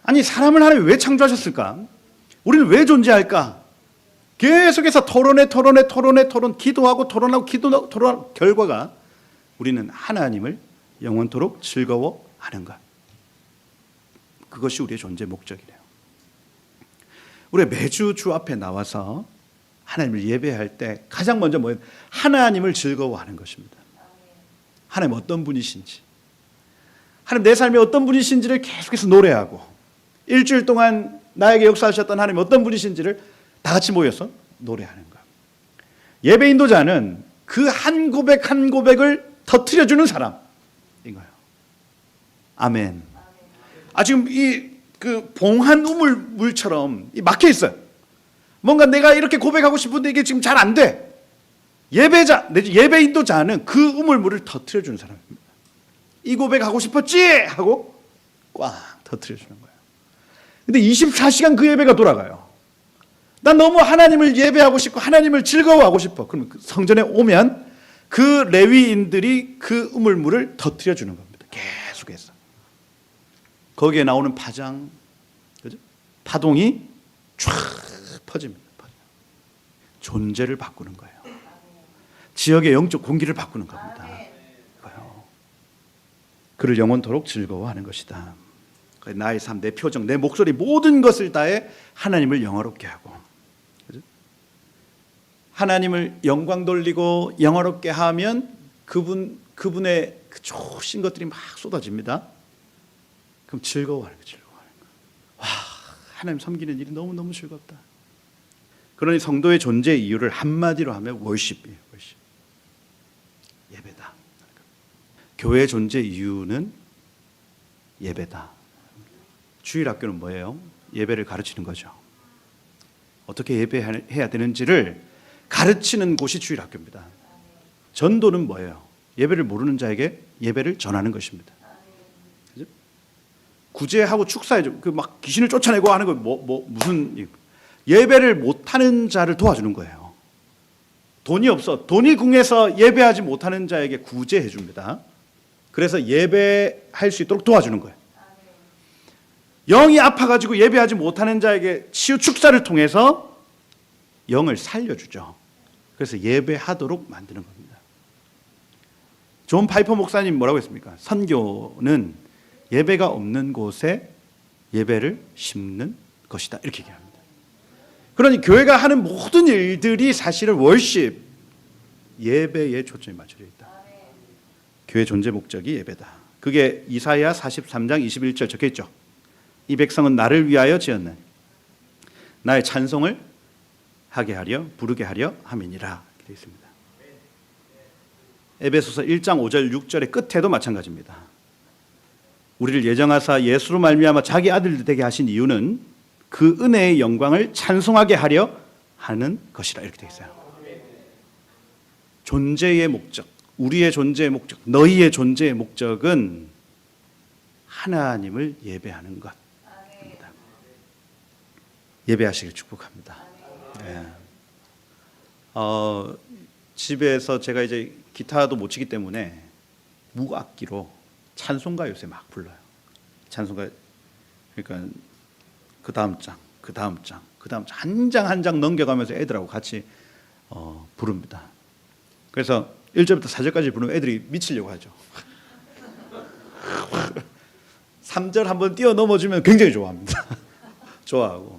아니, 사람을 하나님이 왜 창조하셨을까? 우리는 왜 존재할까? 계속해서 토론, 기도하고 토론하고 토론 결과가 우리는 하나님을 영원토록 즐거워하는 것. 그것이 우리의 존재 목적이래요. 우리가 매주 주 앞에 나와서 하나님을 예배할 때 가장 먼저 뭐예요? 하나님을 즐거워하는 것입니다. 하나님 어떤 분이신지, 하나님 내 삶에 어떤 분이신지를 계속해서 노래하고, 일주일 동안 나에게 역사하셨던 하나님 어떤 분이신지를 다 같이 모여서 노래하는 것. 예배 인도자는 그 한 고백 한 고백을 터뜨려주는 사람인 거예요. 아멘. 지금 그 봉한 우물물처럼 막혀 있어요. 뭔가 내가 이렇게 고백하고 싶은데 이게 지금 잘 안 돼. 예배 인도자는 그 우물물을 터뜨려주는 사람입니다. 이 고백하고 싶었지? 하고 꽉 터뜨려주는 거예요. 근데 24시간 그 예배가 돌아가요. 난 너무 하나님을 예배하고 싶고 하나님을 즐거워하고 싶어. 그러면 성전에 오면 그 레위인들이 그 우물물을 터뜨려주는 겁니다. 계속해서. 거기에 나오는 파장, 그죠? 파동이 쫙 퍼집니다. 존재를 바꾸는 거예요. 지역의 영적 공기를 바꾸는 겁니다. 그를 영원토록 즐거워하는 것이다. 나의 삶, 내 표정, 내 목소리 모든 것을 다해 하나님을 영화롭게 하고, 그죠? 하나님을 영광 돌리고 영화롭게 하면 그분의 그 좋으신 것들이 막 쏟아집니다. 그럼 즐거워하는 거예요. 와, 하나님 섬기는 일이 너무너무 즐겁다. 그러니 성도의 존재 이유를 한마디로 하면 월십이에요. 월십. 예배다. 교회의 존재 이유는 예배다. 주일학교는 뭐예요? 예배를 가르치는 거죠. 어떻게 예배해야 되는지를 가르치는 곳이 주일학교입니다. 전도는 뭐예요? 예배를 모르는 자에게 예배를 전하는 것입니다. 그죠? 구제하고 축사해 막 귀신을 쫓아내고 하는 거 무슨 예배를 못하는 자를 도와주는 거예요. 돈이 없어. 돈이 궁해서 예배하지 못하는 자에게 구제해 줍니다. 그래서 예배할 수 있도록 도와주는 거예요. 영이 아파가지고 예배하지 못하는 자에게 치유 축사를 통해서 영을 살려주죠. 그래서 예배하도록 만드는 겁니다. 존 파이퍼 목사님 뭐라고 했습니까? 선교는 예배가 없는 곳에 예배를 심는 것이다. 이렇게 얘기합니다. 그러니 교회가 하는 모든 일들이 사실은 월십, 예배에 초점이 맞춰져 있다. 교회 존재 목적이 예배다. 그게 이사야 43장 21절 적혀 있죠. 이 백성은 나를 위하여 지었는 나의 찬송을 하게 하려 부르게 하려 함이니라 이렇게 되어 있습니다. 에베소서 1장 5절 6절의 끝에도 마찬가지입니다. 우리를 예정하사 예수로 말미암아 자기 아들 되게 하신 이유는 그 은혜의 영광을 찬송하게 하려 하는 것이라 이렇게 되어 있어요. 존재의 목적, 우리의 존재의 목적, 너희의 존재의 목적은 하나님을 예배하는 것입니다. 예배하시길 축복합니다. 네. 집에서 제가 이제 기타도 못 치기 때문에 무악기로 찬송가 요새 막 불러요. 찬송가, 그러니까 그 다음 장, 그 다음 장, 그 다음 장, 한 장 한 장 넘겨가면서 애들하고 같이 부릅니다. 그래서 1절부터 4절까지 부르면 애들이 미치려고 하죠. 3절 한번 뛰어넘어주면 굉장히 좋아합니다. 좋아하고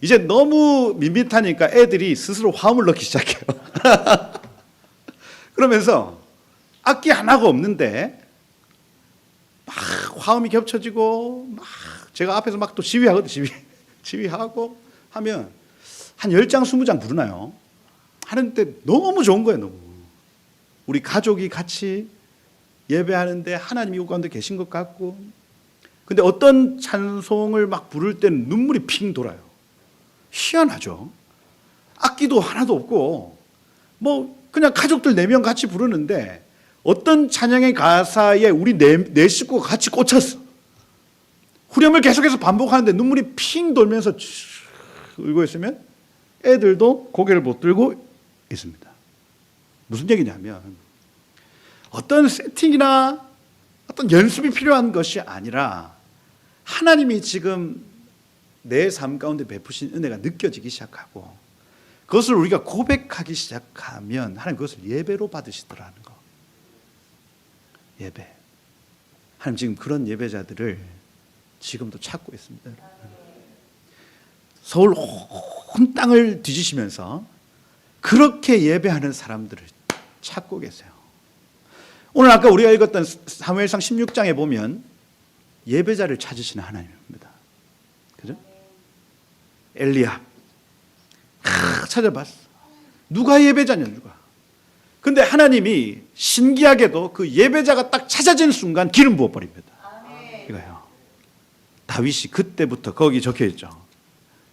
이제 너무 밋밋하니까 애들이 스스로 화음을 넣기 시작해요. 그러면서 악기 하나가 없는데 막 화음이 겹쳐지고 막 제가 앞에서 막 또 지휘하거든요. 지휘하고 하면 한 10장 20장 부르나요? 하는데 너무 좋은 거예요. 너무 우리 가족이 같이 예배하는데 하나님이 이 가운데 계신 것 같고, 근데 어떤 찬송을 막 부를 때는 눈물이 핑 돌아요. 희한하죠. 악기도 하나도 없고 뭐 그냥 가족들 4명 같이 부르는데 어떤 찬양의 가사에 우리 네 식구가 같이 꽂혔어. 후렴을 계속해서 반복하는데 눈물이 핑 돌면서 울고 있으면 애들도 고개를 못 들고 있습니다. 무슨 얘기냐면 어떤 세팅이나 어떤 연습이 필요한 것이 아니라 하나님이 지금 내 삶 가운데 베푸신 은혜가 느껴지기 시작하고 그것을 우리가 고백하기 시작하면 하나님 그것을 예배로 받으시더라는 거. 예배. 하나님 지금 그런 예배자들을 지금도 찾고 있습니다. 서울 온 땅을 뒤지시면서 그렇게 예배하는 사람들을 찾고 계세요. 오늘 아까 우리가 읽었던 사무엘상 16장에 보면 예배자를 찾으시는 하나님입니다. 그죠? 엘리압 찾아봤어. 누가 예배자냐 누가. 근데 하나님이 신기하게도 그 예배자가 딱 찾아지는 순간 기름 부어버립니다. 이거요. 다윗이 그때부터 거기 적혀있죠.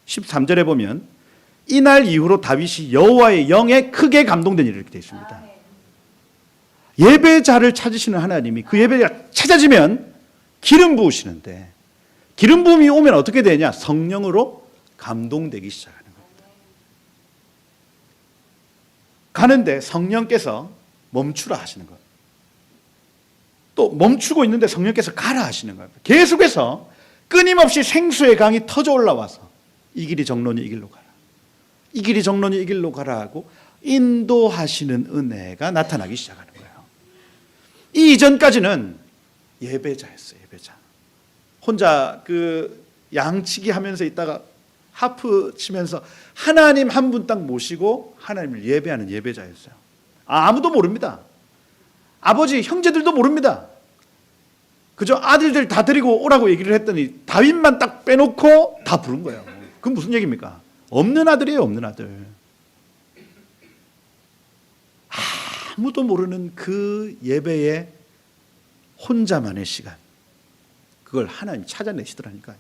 13절에 보면 이날 이후로 다윗이 여호와의 영에 크게 감동된 일이 이렇게 되어 있습니다. 예배자를 찾으시는 하나님이 그 예배자가 찾아지면 기름 부으시는데 기름 부음이 오면 어떻게 되냐? 성령으로 감동되기 시작하는 겁니다. 가는데 성령께서 멈추라 하시는 것. 또 멈추고 있는데 성령께서 가라 하시는 겁니다. 계속해서 끊임없이 생수의 강이 터져 올라와서 이 길이 정론이 이 길로 가라. 이 길이 정론이 이 길로 가라 하고 인도하시는 은혜가 나타나기 시작하는 거예요. 이 이전까지는 예배자였어요. 예배자. 혼자 그 양치기 하면서 있다가 하프 치면서 하나님 한 분 딱 모시고 하나님을 예배하는 예배자였어요. 아무도 모릅니다. 아버지 형제들도 모릅니다. 그저 아들들 다 데리고 오라고 얘기를 했더니 다윗만 딱 빼놓고 다 부른 거예요. 그건 무슨 얘기입니까? 없는 아들이에요. 없는 아들. 아무도 모르는 그 예배의 혼자만의 시간. 그걸 하나님 찾아내시더라니까요.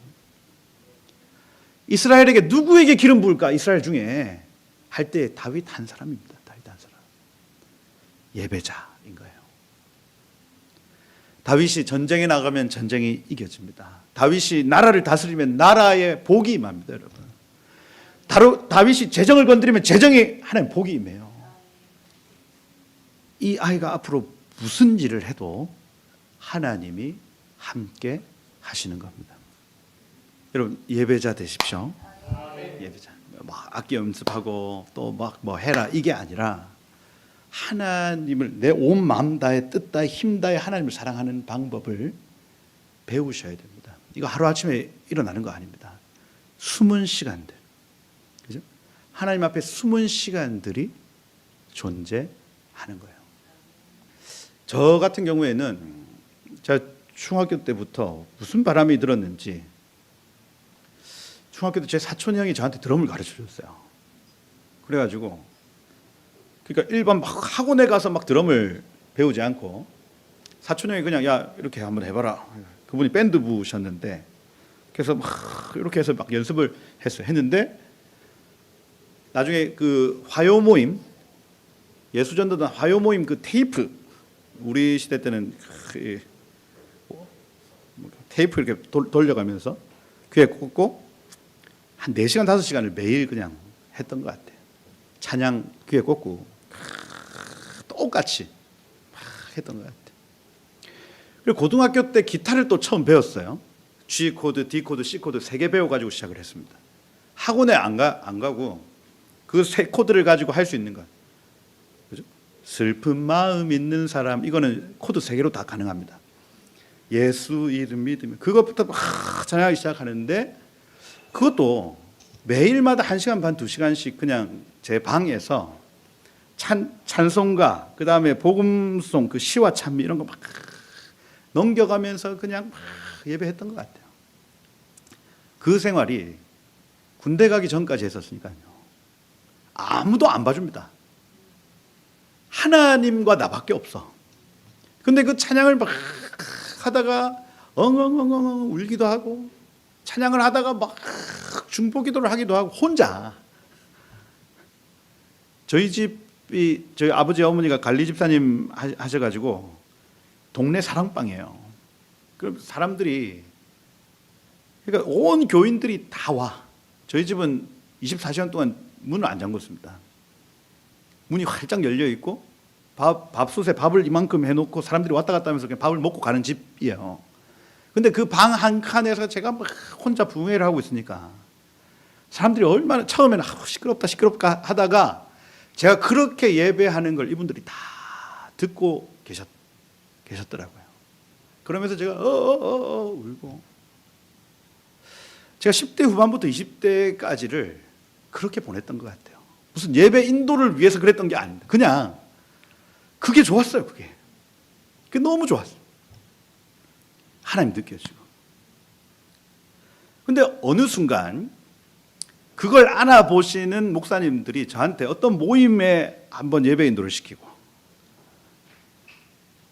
이스라엘에게 누구에게 기름 부을까? 이스라엘 중에 할 때 다윗 한 사람입니다. 다윗 한 사람. 예배자인 거예요. 다윗이 전쟁에 나가면 전쟁이 이겨집니다. 다윗이 나라를 다스리면 나라에 복이 임합니다. 여러분. 다윗이 재정을 건드리면 재정에 하나님 복이 임해요. 이 아이가 앞으로 무슨 일을 해도 하나님이 함께 하시는 겁니다. 여러분 예배자 되십시오. 예배자. 막 악기 연습하고 또 막 뭐 해라 이게 아니라 하나님을 내 온 마음 다해 뜻 다해 힘 다해 하나님을 사랑하는 방법을 배우셔야 됩니다. 이거 하루아침에 일어나는 거 아닙니다. 숨은 시간들. 그죠? 하나님 앞에 숨은 시간들이 존재하는 거예요. 저 같은 경우에는 제가 중학교 때부터 무슨 바람이 들었는지 중학교 때 제 사촌 형이 저한테 드럼을 가르쳐 줬어요. 그래가지고 그러니까 일반 막 학원에 가서 막 드럼을 배우지 않고 사촌 형이 그냥 야 이렇게 한번 해봐라. 그분이 밴드 부셨는데 그래서 막 이렇게 해서 막 연습을 했는데 나중에 그 화요 모임 예수전도단 화요 모임 그 테이프 우리 시대 때는 테이프 이렇게 돌려가면서 귀에 꽂고 한 4시간 5시간을 매일 그냥 했던 것 같아요. 찬양 귀에 꽂고 똑같이 했던 것 같아요. 그리고 고등학교 때 기타를 또 처음 배웠어요. G 코드, D 코드, C 코드 3개 배워가지고 시작을 했습니다. 학원에 안 가고 그 3코드를 가지고 할 수 있는 것. 그죠? 슬픈 마음 있는 사람 이거는 코드 3개로 다 가능합니다. 예수 이름 믿으면 그것부터 막 찬양하기 시작하는데 그것도 매일마다 1시간 반 2시간씩 그냥 제 방에서 찬송가 그 다음에 복음송 그 시와 찬미 이런 거 막 넘겨가면서 그냥 막 예배했던 것 같아요. 그 생활이 군대 가기 전까지 했었으니까요. 아무도 안 봐줍니다. 하나님과 나밖에 없어. 근데 그 찬양을 막 하다가 엉엉엉엉 울기도 하고 찬양을 하다가 막 중보기도를 하기도 하고 혼자. 저희 집이 저희 아버지 어머니가 관리 집사님 하셔가지고 동네 사랑방이에요. 그럼 사람들이 그러니까 온 교인들이 다 와. 저희 집은 24시간 동안 문을 안 잠궜습니다. 문이 활짝 열려 있고 밥솥에 밥을 이만큼 해놓고 사람들이 왔다 갔다 하면서 그냥 밥을 먹고 가는 집이에요. 근데 그 방 한 칸에서 제가 막 혼자 부흥회를 하고 있으니까 사람들이 얼마나 처음에는 시끄럽다 시끄럽다 하다가 제가 그렇게 예배하는 걸 이분들이 다 듣고 계셨더라고요. 그러면서 제가 울고, 제가 10대 후반부터 20대까지를 그렇게 보냈던 것 같아요. 무슨 예배 인도를 위해서 그랬던 게 아닙니다. 그냥 그게 좋았어요. 그게 너무 좋았어요. 하나님 느껴지고. 근데 어느 순간 그걸 알아보시는 목사님들이 저한테 어떤 모임에 한번 예배 인도를 시키고,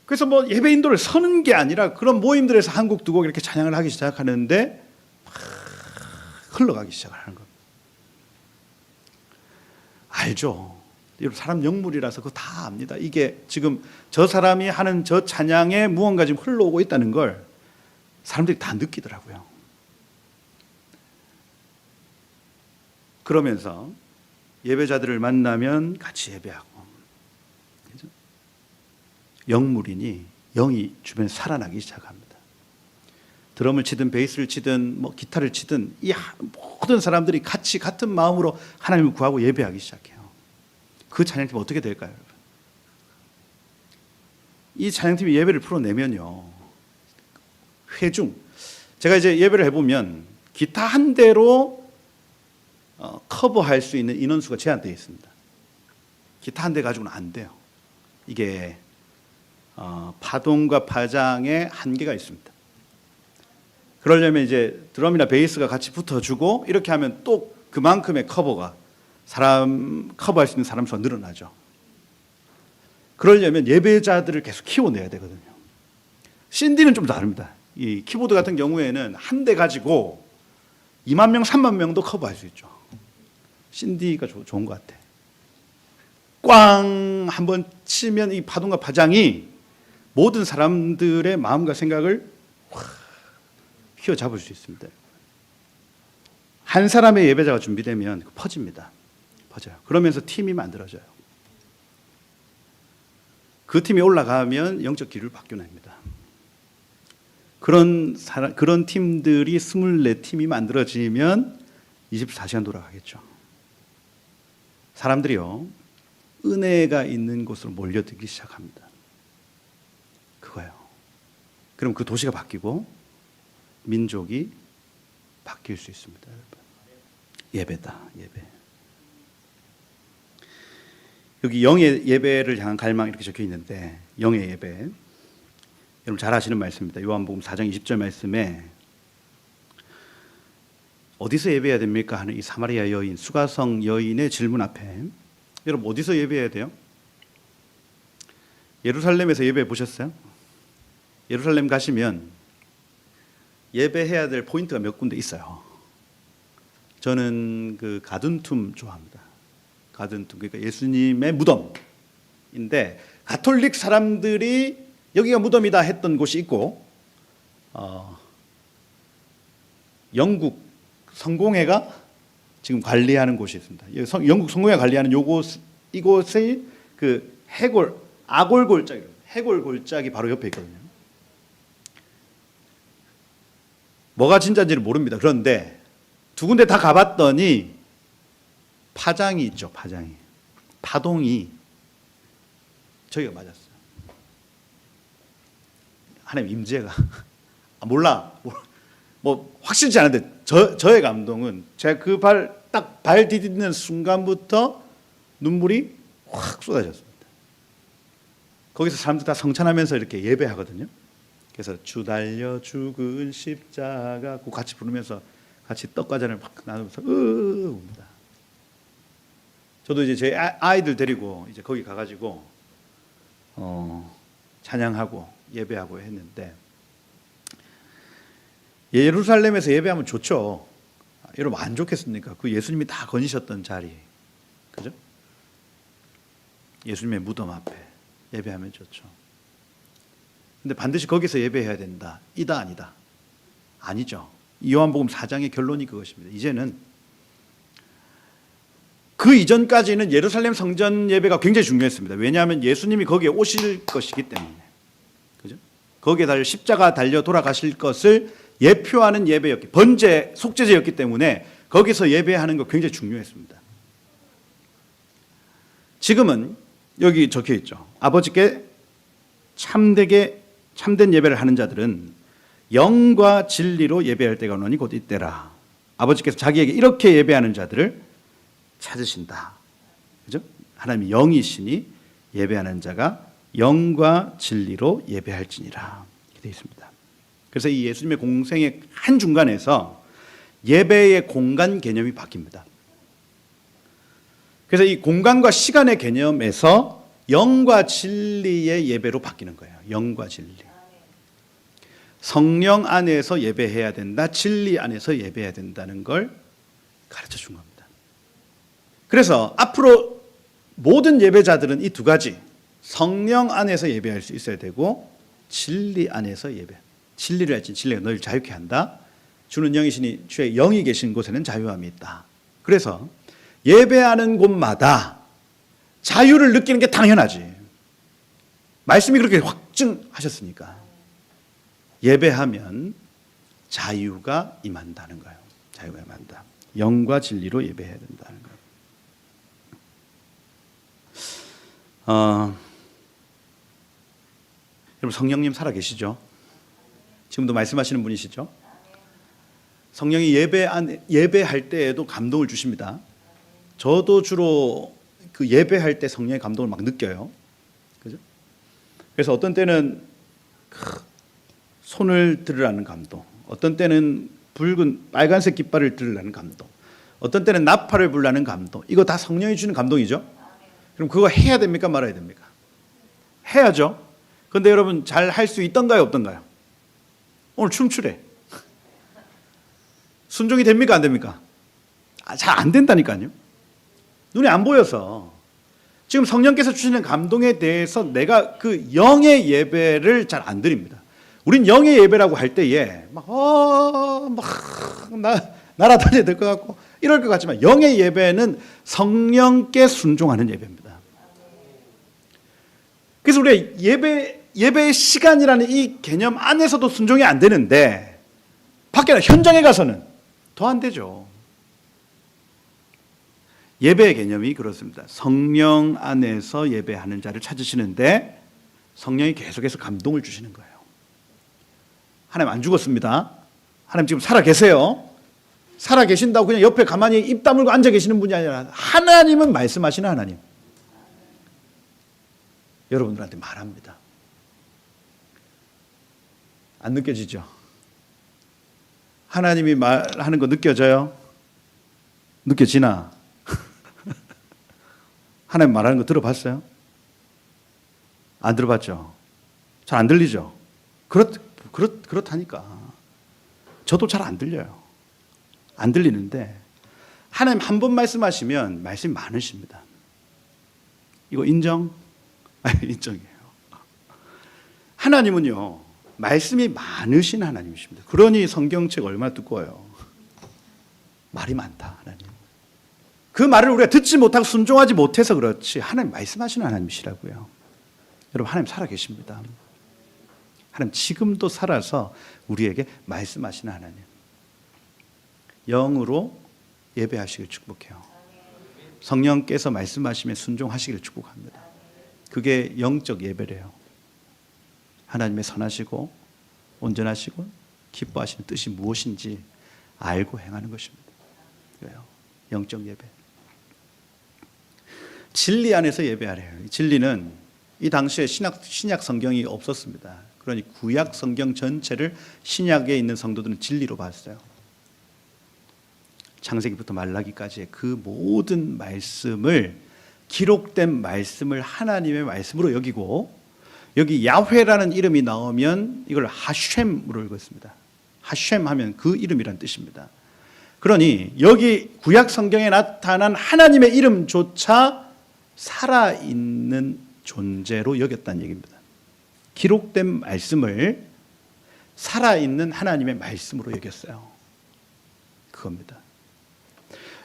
그래서 뭐 예배 인도를 서는 게 아니라 그런 모임들에서 한국 두 곡 이렇게 찬양을 하기 시작하는데 막 흘러가기 시작하는 겁니다. 알죠? 여러분, 사람 영물이라서 그거 다 압니다. 이게 지금 저 사람이 하는 저 찬양에 무언가 지금 흘러오고 있다는 걸 사람들이 다 느끼더라고요. 그러면서 예배자들을 만나면 같이 예배하고, 그죠? 영물이니 영이 주변에 살아나기 시작합니다. 드럼을 치든 베이스를 치든 뭐 기타를 치든 이 모든 사람들이 같이 같은 마음으로 하나님을 구하고 예배하기 시작해요. 그 찬양팀이 어떻게 될까요, 여러분? 이 찬양팀이 예배를 풀어내면요, 회중, 제가 이제 예배를 해보면 기타 한 대로 커버할 수 있는 인원수가 제한되어 있습니다. 기타 한 대 가지고는 안 돼요. 이게 파동과 파장에 한계가 있습니다. 그러려면 이제 드럼이나 베이스가 같이 붙어주고 이렇게 하면 또 그만큼의 커버가 커버할 수 있는 사람 수가 늘어나죠. 그러려면 예배자들을 계속 키워내야 되거든요. 신디는 좀 다릅니다. 이 키보드 같은 경우에는 한 대 가지고 2만 명, 3만 명도 커버할 수 있죠. 신디가 좋은 것 같아. 꽝 한번 치면 이 파동과 파장이 모든 사람들의 마음과 생각을 휘어잡을 수 있습니다. 한 사람의 예배자가 준비되면 퍼집니다. 퍼져요. 그러면서 팀이 만들어져요. 그 팀이 올라가면 영적 기류를 바뀌어냅니다. 그런 팀들이 24팀이 만들어지면 24시간 돌아가겠죠. 사람들이요, 은혜가 있는 곳으로 몰려들기 시작합니다. 그거예요. 그럼 그 도시가 바뀌고 민족이 바뀔 수 있습니다, 여러분. 예배다, 예배. 여기 영의 예배를 향한 갈망 이렇게 적혀 있는데, 영의 예배, 여러분 잘 아시는 말씀입니다. 요한복음 4장 20절 말씀에 어디서 예배해야 됩니까? 하는 이 사마리아 여인, 수가성 여인의 질문 앞에, 여러분 어디서 예배해야 돼요? 예루살렘에서 예배해 보셨어요? 예루살렘 가시면 예배해야 될 포인트가 몇 군데 있어요. 저는 그 가든툼 좋아합니다. 가든툼, 그러니까 예수님의 무덤인데 가톨릭 사람들이 여기가 무덤이다 했던 곳이 있고, 영국 성공회가 지금 관리하는 곳이 있습니다. 영국 성공회가 관리하는 이곳의 그 해골 골짜기 바로 옆에 있거든요. 뭐가 진짜인지는 모릅니다. 그런데 두 군데 다 가봤더니 파장이 있죠. 파동이 저희가 맞았어요. 하나님 임재가 몰라. 뭐 확실치 않은데 저의 감동은 제가 그 발 디디는 순간부터 눈물이 확 쏟아졌습니다. 거기서 사람들 다 성찬하면서 이렇게 예배하거든요. 그래서 주 달려 죽은 십자가 그 같이 부르면서 같이 떡과자를 막 나누면서 웁니다. 저도 이제 제 아이들 데리고 이제 거기 가가지고 찬양하고 예배하고 했는데, 예루살렘에서 예배하면 좋죠. 여러분 안 좋겠습니까? 그 예수님이 다 거니셨던 자리, 그죠? 예수님의 무덤 앞에 예배하면 좋죠. 근데 반드시 거기서 예배해야 된다. 이다 아니다? 아니죠. 요한복음 4장의 결론이 그것입니다. 이제는 그 이전까지는 예루살렘 성전 예배가 굉장히 중요했습니다. 왜냐하면 예수님이 거기에 오실 것이기 때문에, 그죠? 거기에 십자가 달려 돌아가실 것을 예표하는 예배였기, 번제 속죄제였기 때문에 거기서 예배하는 거 굉장히 중요했습니다. 지금은 여기 적혀 있죠. 아버지께 참된 예배를 하는 자들은 영과 진리로 예배할 때가 오노니 곧 이때라. 아버지께서 자기에게 이렇게 예배하는 자들을 찾으신다. 그죠? 하나님이 영이시니 예배하는 자가 영과 진리로 예배할지니라. 이렇게 되어 있습니다. 그래서 이 예수님의 공생의 한 중간에서 예배의 공간 개념이 바뀝니다. 그래서 이 공간과 시간의 개념에서 영과 진리의 예배로 바뀌는 거예요. 영과 진리. 성령 안에서 예배해야 된다. 진리 안에서 예배해야 된다는 걸 가르쳐 준 겁니다. 그래서 앞으로 모든 예배자들은 이 두 가지, 성령 안에서 예배할 수 있어야 되고 진리 안에서 예배. 진리를 알지 진리가 너를 자유케 한다. 주는 영이시니 주의 영이 계신 곳에는 자유함이 있다. 그래서 예배하는 곳마다 자유를 느끼는 게 당연하지. 말씀이 그렇게 확증하셨으니까. 예배하면 자유가 임한다는 거예요. 자유가 임한다. 영과 진리로 예배해야 된다는 거예요. 여러분 성령님 살아계시죠? 지금도 말씀하시는 분이시죠? 성령이 예배할 때에도 감동을 주십니다. 저도 주로 그 예배할 때 성령의 감동을 막 느껴요. 그죠? 그래서 어떤 때는 손을 들으라는 감동, 어떤 때는 빨간색 깃발을 들으라는 감동, 어떤 때는 나팔을 불라는 감동. 이거 다 성령이 주는 감동이죠? 그럼 그거 해야 됩니까? 말아야 됩니까? 해야죠. 그런데 여러분 잘 할 수 있던가요? 없던가요? 오늘 춤추래. 순종이 됩니까? 안 됩니까? 잘 안 된다니까요. 눈에 안 보여서. 지금 성령께서 주시는 감동에 대해서 내가 그 영의 예배를 잘 안 드립니다. 우린 영의 예배라고 할 때에 날아다녀야 될 것 같고 이럴 것 같지만 영의 예배는 성령께 순종하는 예배입니다. 그래서 우리가 예배의 시간이라는 이 개념 안에서도 순종이 안 되는데 밖에 현장에 가서는 더 안 되죠. 예배의 개념이 그렇습니다. 성령 안에서 예배하는 자를 찾으시는데 성령이 계속해서 감동을 주시는 거예요. 하나님 안 죽었습니다. 하나님 지금 살아 계세요. 살아 계신다고 그냥 옆에 가만히 입 다물고 앉아 계시는 분이 아니라 하나님은 말씀하시는 하나님. 여러분들한테 말합니다. 안 느껴지죠? 하나님이 말하는 거 느껴져요? 느껴지나? 하나님 말하는 거 들어봤어요? 안 들어봤죠? 잘 안 들리죠? 그렇다니까. 저도 잘 안 들려요. 안 들리는데 하나님 한 번 말씀하시면 말씀이 많으십니다. 이거 인정? 인정이에요. 하나님은요, 말씀이 많으신 하나님이십니다. 그러니 성경책 얼마나 두꺼워요. 말이 많다, 하나님. 그 말을 우리가 듣지 못하고 순종하지 못해서 그렇지 하나님 말씀하시는 하나님이시라고요. 여러분 하나님 살아계십니다. 하나님 지금도 살아서 우리에게 말씀하시는 하나님. 영으로 예배하시길 축복해요. 성령께서 말씀하시면 순종하시길 축복합니다. 그게 영적 예배래요. 하나님의 선하시고 온전하시고 기뻐하시는 뜻이 무엇인지 알고 행하는 것입니다. 그래요. 영적 예배. 진리 안에서 예배하래요. 진리는 이 당시에 신약 성경이 없었습니다. 그러니 구약 성경 전체를 신약에 있는 성도들은 진리로 봤어요. 창세기부터 말라기까지의 그 모든 말씀을, 기록된 말씀을 하나님의 말씀으로 여기고, 여기 야훼라는 이름이 나오면 이걸 하쉔으로 읽었습니다. 하쉔 하면 그 이름이란 뜻입니다. 그러니 여기 구약 성경에 나타난 하나님의 이름조차 살아있는 존재로 여겼다는 얘기입니다. 기록된 말씀을 살아있는 하나님의 말씀으로 여겼어요. 그겁니다.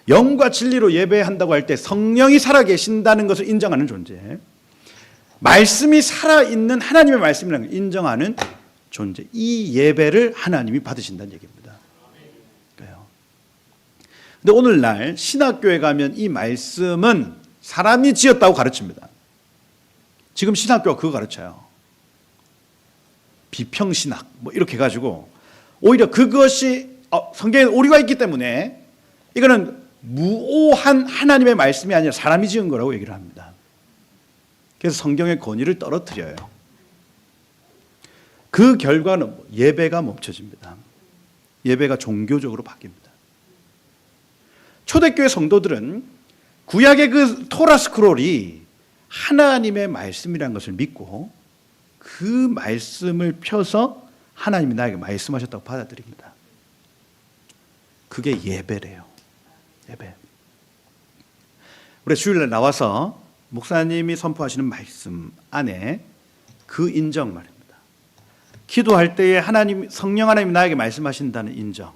영과 진리로 예배한다고 할 때 성령이 살아계신다는 것을 인정하는 존재, 말씀이 살아있는 하나님의 말씀이라는 걸 인정하는 존재, 이 예배를 하나님이 받으신다는 얘기입니다. 그래요. 근데 오늘날 신학교에 가면 이 말씀은 사람이 지었다고 가르칩니다. 지금 신학교가 그거 가르쳐요. 비평신학 뭐 이렇게 해가지고 오히려 그것이 성경에 오류가 있기 때문에 이거는 무오한 하나님의 말씀이 아니라 사람이 지은 거라고 얘기를 합니다. 그래서 성경의 권위를 떨어뜨려요. 그 결과는 예배가 멈춰집니다. 예배가 종교적으로 바뀝니다. 초대교회 성도들은 구약의 그 토라 스크롤이 하나님의 말씀이라는 것을 믿고 그 말씀을 펴서 하나님이 나에게 말씀하셨다고 받아들입니다. 그게 예배래요. 예배. 우리 주일날 나와서 목사님이 선포하시는 말씀 안에 그 인정 말입니다. 기도할 때에 성령 하나님이 나에게 말씀하신다는 인정.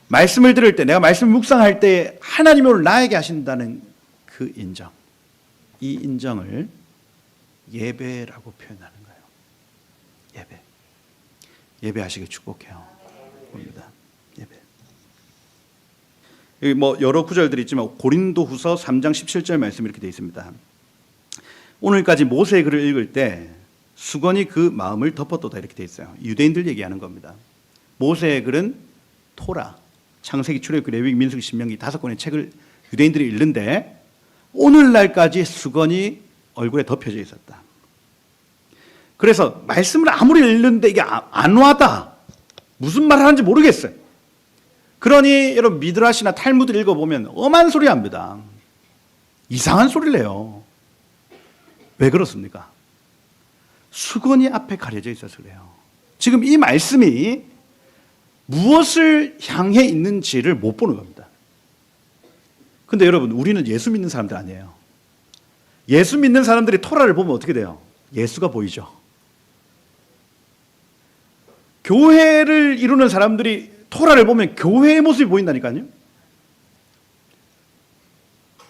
말씀을 들을 때, 내가 말씀을 묵상할 때에 하나님이 오늘 나에게 하신다는 그 인정. 이 인정을 예배라고 표현하는 거예요. 예배. 예배하시길 축복해요. 봅니다. 예배. 여기 뭐 여러 구절들이 있지만 고린도후서 3장 17절 말씀 이렇게 되어 있습니다. 오늘까지 모세의 글을 읽을 때 수건이 그 마음을 덮었도다 이렇게 되어 있어요. 유대인들 얘기하는 겁니다. 모세의 글은 토라, 창세기, 출애굽기, 레위기, 민수기, 신명기 5권의 책을 유대인들이 읽는데 오늘날까지 수건이 얼굴에 덮여져 있었다. 그래서 말씀을 아무리 읽는데 이게 안 와다. 무슨 말을 하는지 모르겠어요. 그러니 여러분 미드라시나 탈무드를 읽어보면 엄한 소리 합니다. 이상한 소리를 해요. 왜 그렇습니까? 수건이 앞에 가려져 있어서 그래요. 지금 이 말씀이 무엇을 향해 있는지를 못 보는 겁니다. 근데 여러분 우리는 예수 믿는 사람들 아니에요. 예수 믿는 사람들이 토라를 보면 어떻게 돼요? 예수가 보이죠. 교회를 이루는 사람들이 토라를 보면 교회의 모습이 보인다니까요.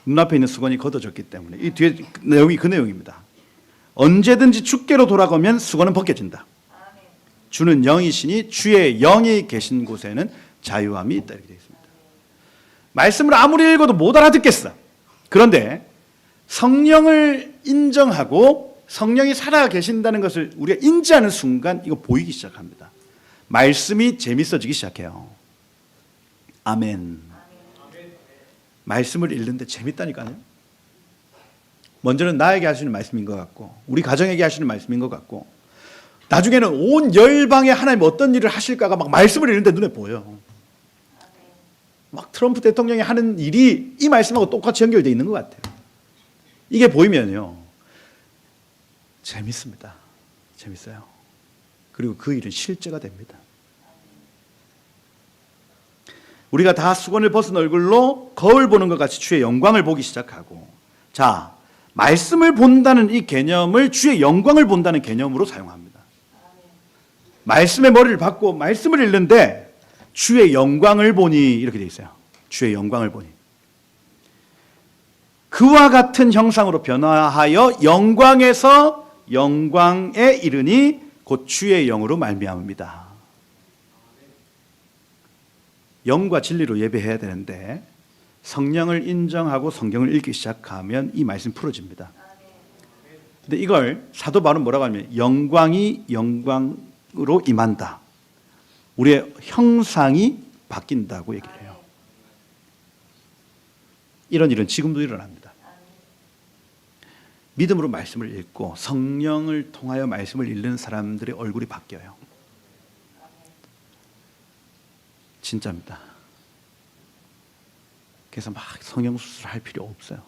눈앞에 있는 수건이 걷어졌기 때문에 이 뒤에 내용이 그 내용입니다. 언제든지 주께로 돌아가면 수건은 벗겨진다. 주는 영이시니 주의 영이 계신 곳에는 자유함이 있다 이렇게 되어 있습니다. 말씀을 아무리 읽어도 못 알아듣겠어. 그런데 성령을 인정하고 성령이 살아 계신다는 것을 우리가 인지하는 순간 이거 보이기 시작합니다. 말씀이 재밌어지기 시작해요. 아멘. 말씀을 읽는데 재밌다니까요. 먼저는 나에게 하시는 말씀인 것 같고 우리 가정에게 하시는 말씀인 것 같고 나중에는 온 열방에 하나님 어떤 일을 하실까가 막 말씀을 읽는데 눈에 보여요. 막 트럼프 대통령이 하는 일이 이 말씀하고 똑같이 연결되어 있는 것 같아요. 이게 보이면요 재밌습니다. 재밌어요. 그리고 그 일은 실제가 됩니다. 우리가 다 수건을 벗은 얼굴로 거울 보는 것 같이 주의 영광을 보기 시작하고 자 말씀을 본다는 이 개념을 주의 영광을 본다는 개념으로 사용합니다. 말씀의 머리를 받고 말씀을 읽는데 주의 영광을 보니 이렇게 되어 있어요. 주의 영광을 보니 그와 같은 형상으로 변화하여 영광에서 영광에 이르니 곧 주의 영으로 말미암습니다. 영과 진리로 예배해야 되는데 성령을 인정하고 성경을 읽기 시작하면 이 말씀이 풀어집니다. 근데 이걸 사도 바울은 뭐라고 하냐면 영광이 영광으로 임한다. 우리의 형상이 바뀐다고 얘기를 해요. 이런 일은 지금도 일어납니다. 믿음으로 말씀을 읽고 성령을 통하여 말씀을 읽는 사람들의 얼굴이 바뀌어요. 진짜입니다. 그래서 막 성형수술 할 필요 없어요.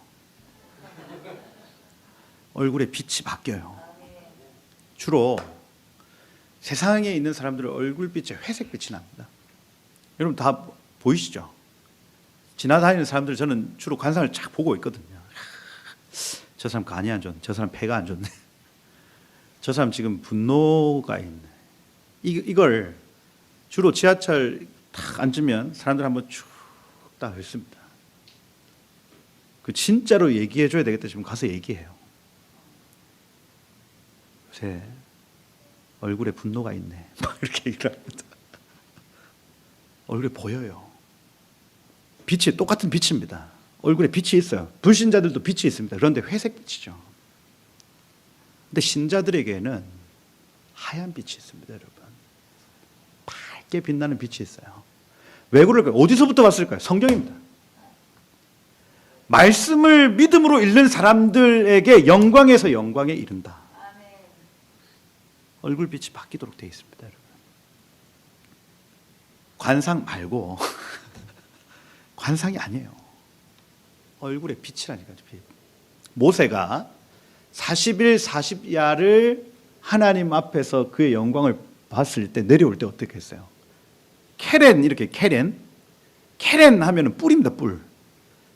얼굴에 빛이 바뀌어요. 주로 세상에 있는 사람들의 얼굴빛에 회색빛이 납니다. 여러분 다 보이시죠? 지나다니는 사람들 저는 주로 관상을 쫙 보고 있거든요. 저 사람 간이 안 좋네. 저 사람 폐가 안 좋네. 저 사람 지금 분노가 있네. 이걸 주로 지하철 탁 앉으면 사람들 한번 쭉 다 훑습니다. 그 진짜로 얘기해 줘야 되겠다 싶으면 가서 얘기해요. 요새 얼굴에 분노가 있네. 막 이렇게 얘기를 합니다. 얼굴에 보여요. 빛이 똑같은 빛입니다. 얼굴에 빛이 있어요. 불신자들도 빛이 있습니다. 그런데 회색 빛이죠. 근데 신자들에게는 하얀 빛이 있습니다, 여러분. 밝게 빛나는 빛이 있어요. 왜 그럴까요? 어디서부터 왔을까요? 성경입니다. 말씀을 믿음으로 읽는 사람들에게 영광에서 영광에 이른다. 얼굴빛이 바뀌도록 되어 있습니다, 여러분. 관상 말고 관상이 아니에요. 얼굴에 빛이라니까요. 빛. 모세가 40일 40야를 하나님 앞에서 그의 영광을 봤을 때 내려올 때 어떻게 했어요? 케렌, 이렇게 케렌 하면은 뿔입니다. 뿔.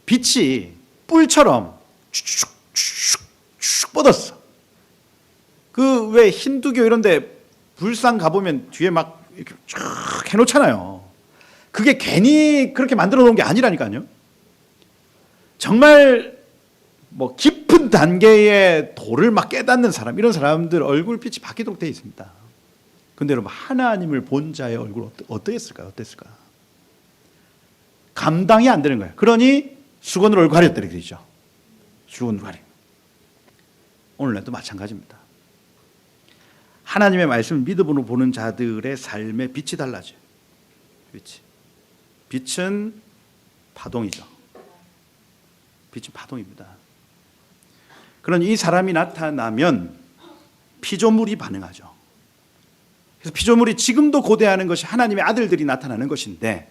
빛이 뿔처럼 쭉 뻗었어. 그 왜 힌두교 이런데 불상 가보면 뒤에 막 이렇게 쭉 해놓잖아요. 그게 괜히 그렇게 만들어 놓은 게 아니라니까요. 정말 뭐 깊은 단계의 도를 막 깨닫는 사람, 이런 사람들 얼굴빛이 바뀌도록 되어 있습니다. 근데 여러분, 하나님을 본 자의 얼굴 어땠을까요? 감당이 안 되는 거예요. 그러니 수건으로 얼굴 가렸다 이렇게 되죠. 수건으로 가려. 오늘날도 마찬가지입니다. 하나님의 말씀을 믿음으로 보는 자들의 삶의 빛이 달라져요. 빛은 파동이죠. 빛은 파동입니다. 그러니 이 사람이 나타나면 피조물이 반응하죠. 그래서 피조물이 지금도 고대하는 것이 하나님의 아들들이 나타나는 것인데,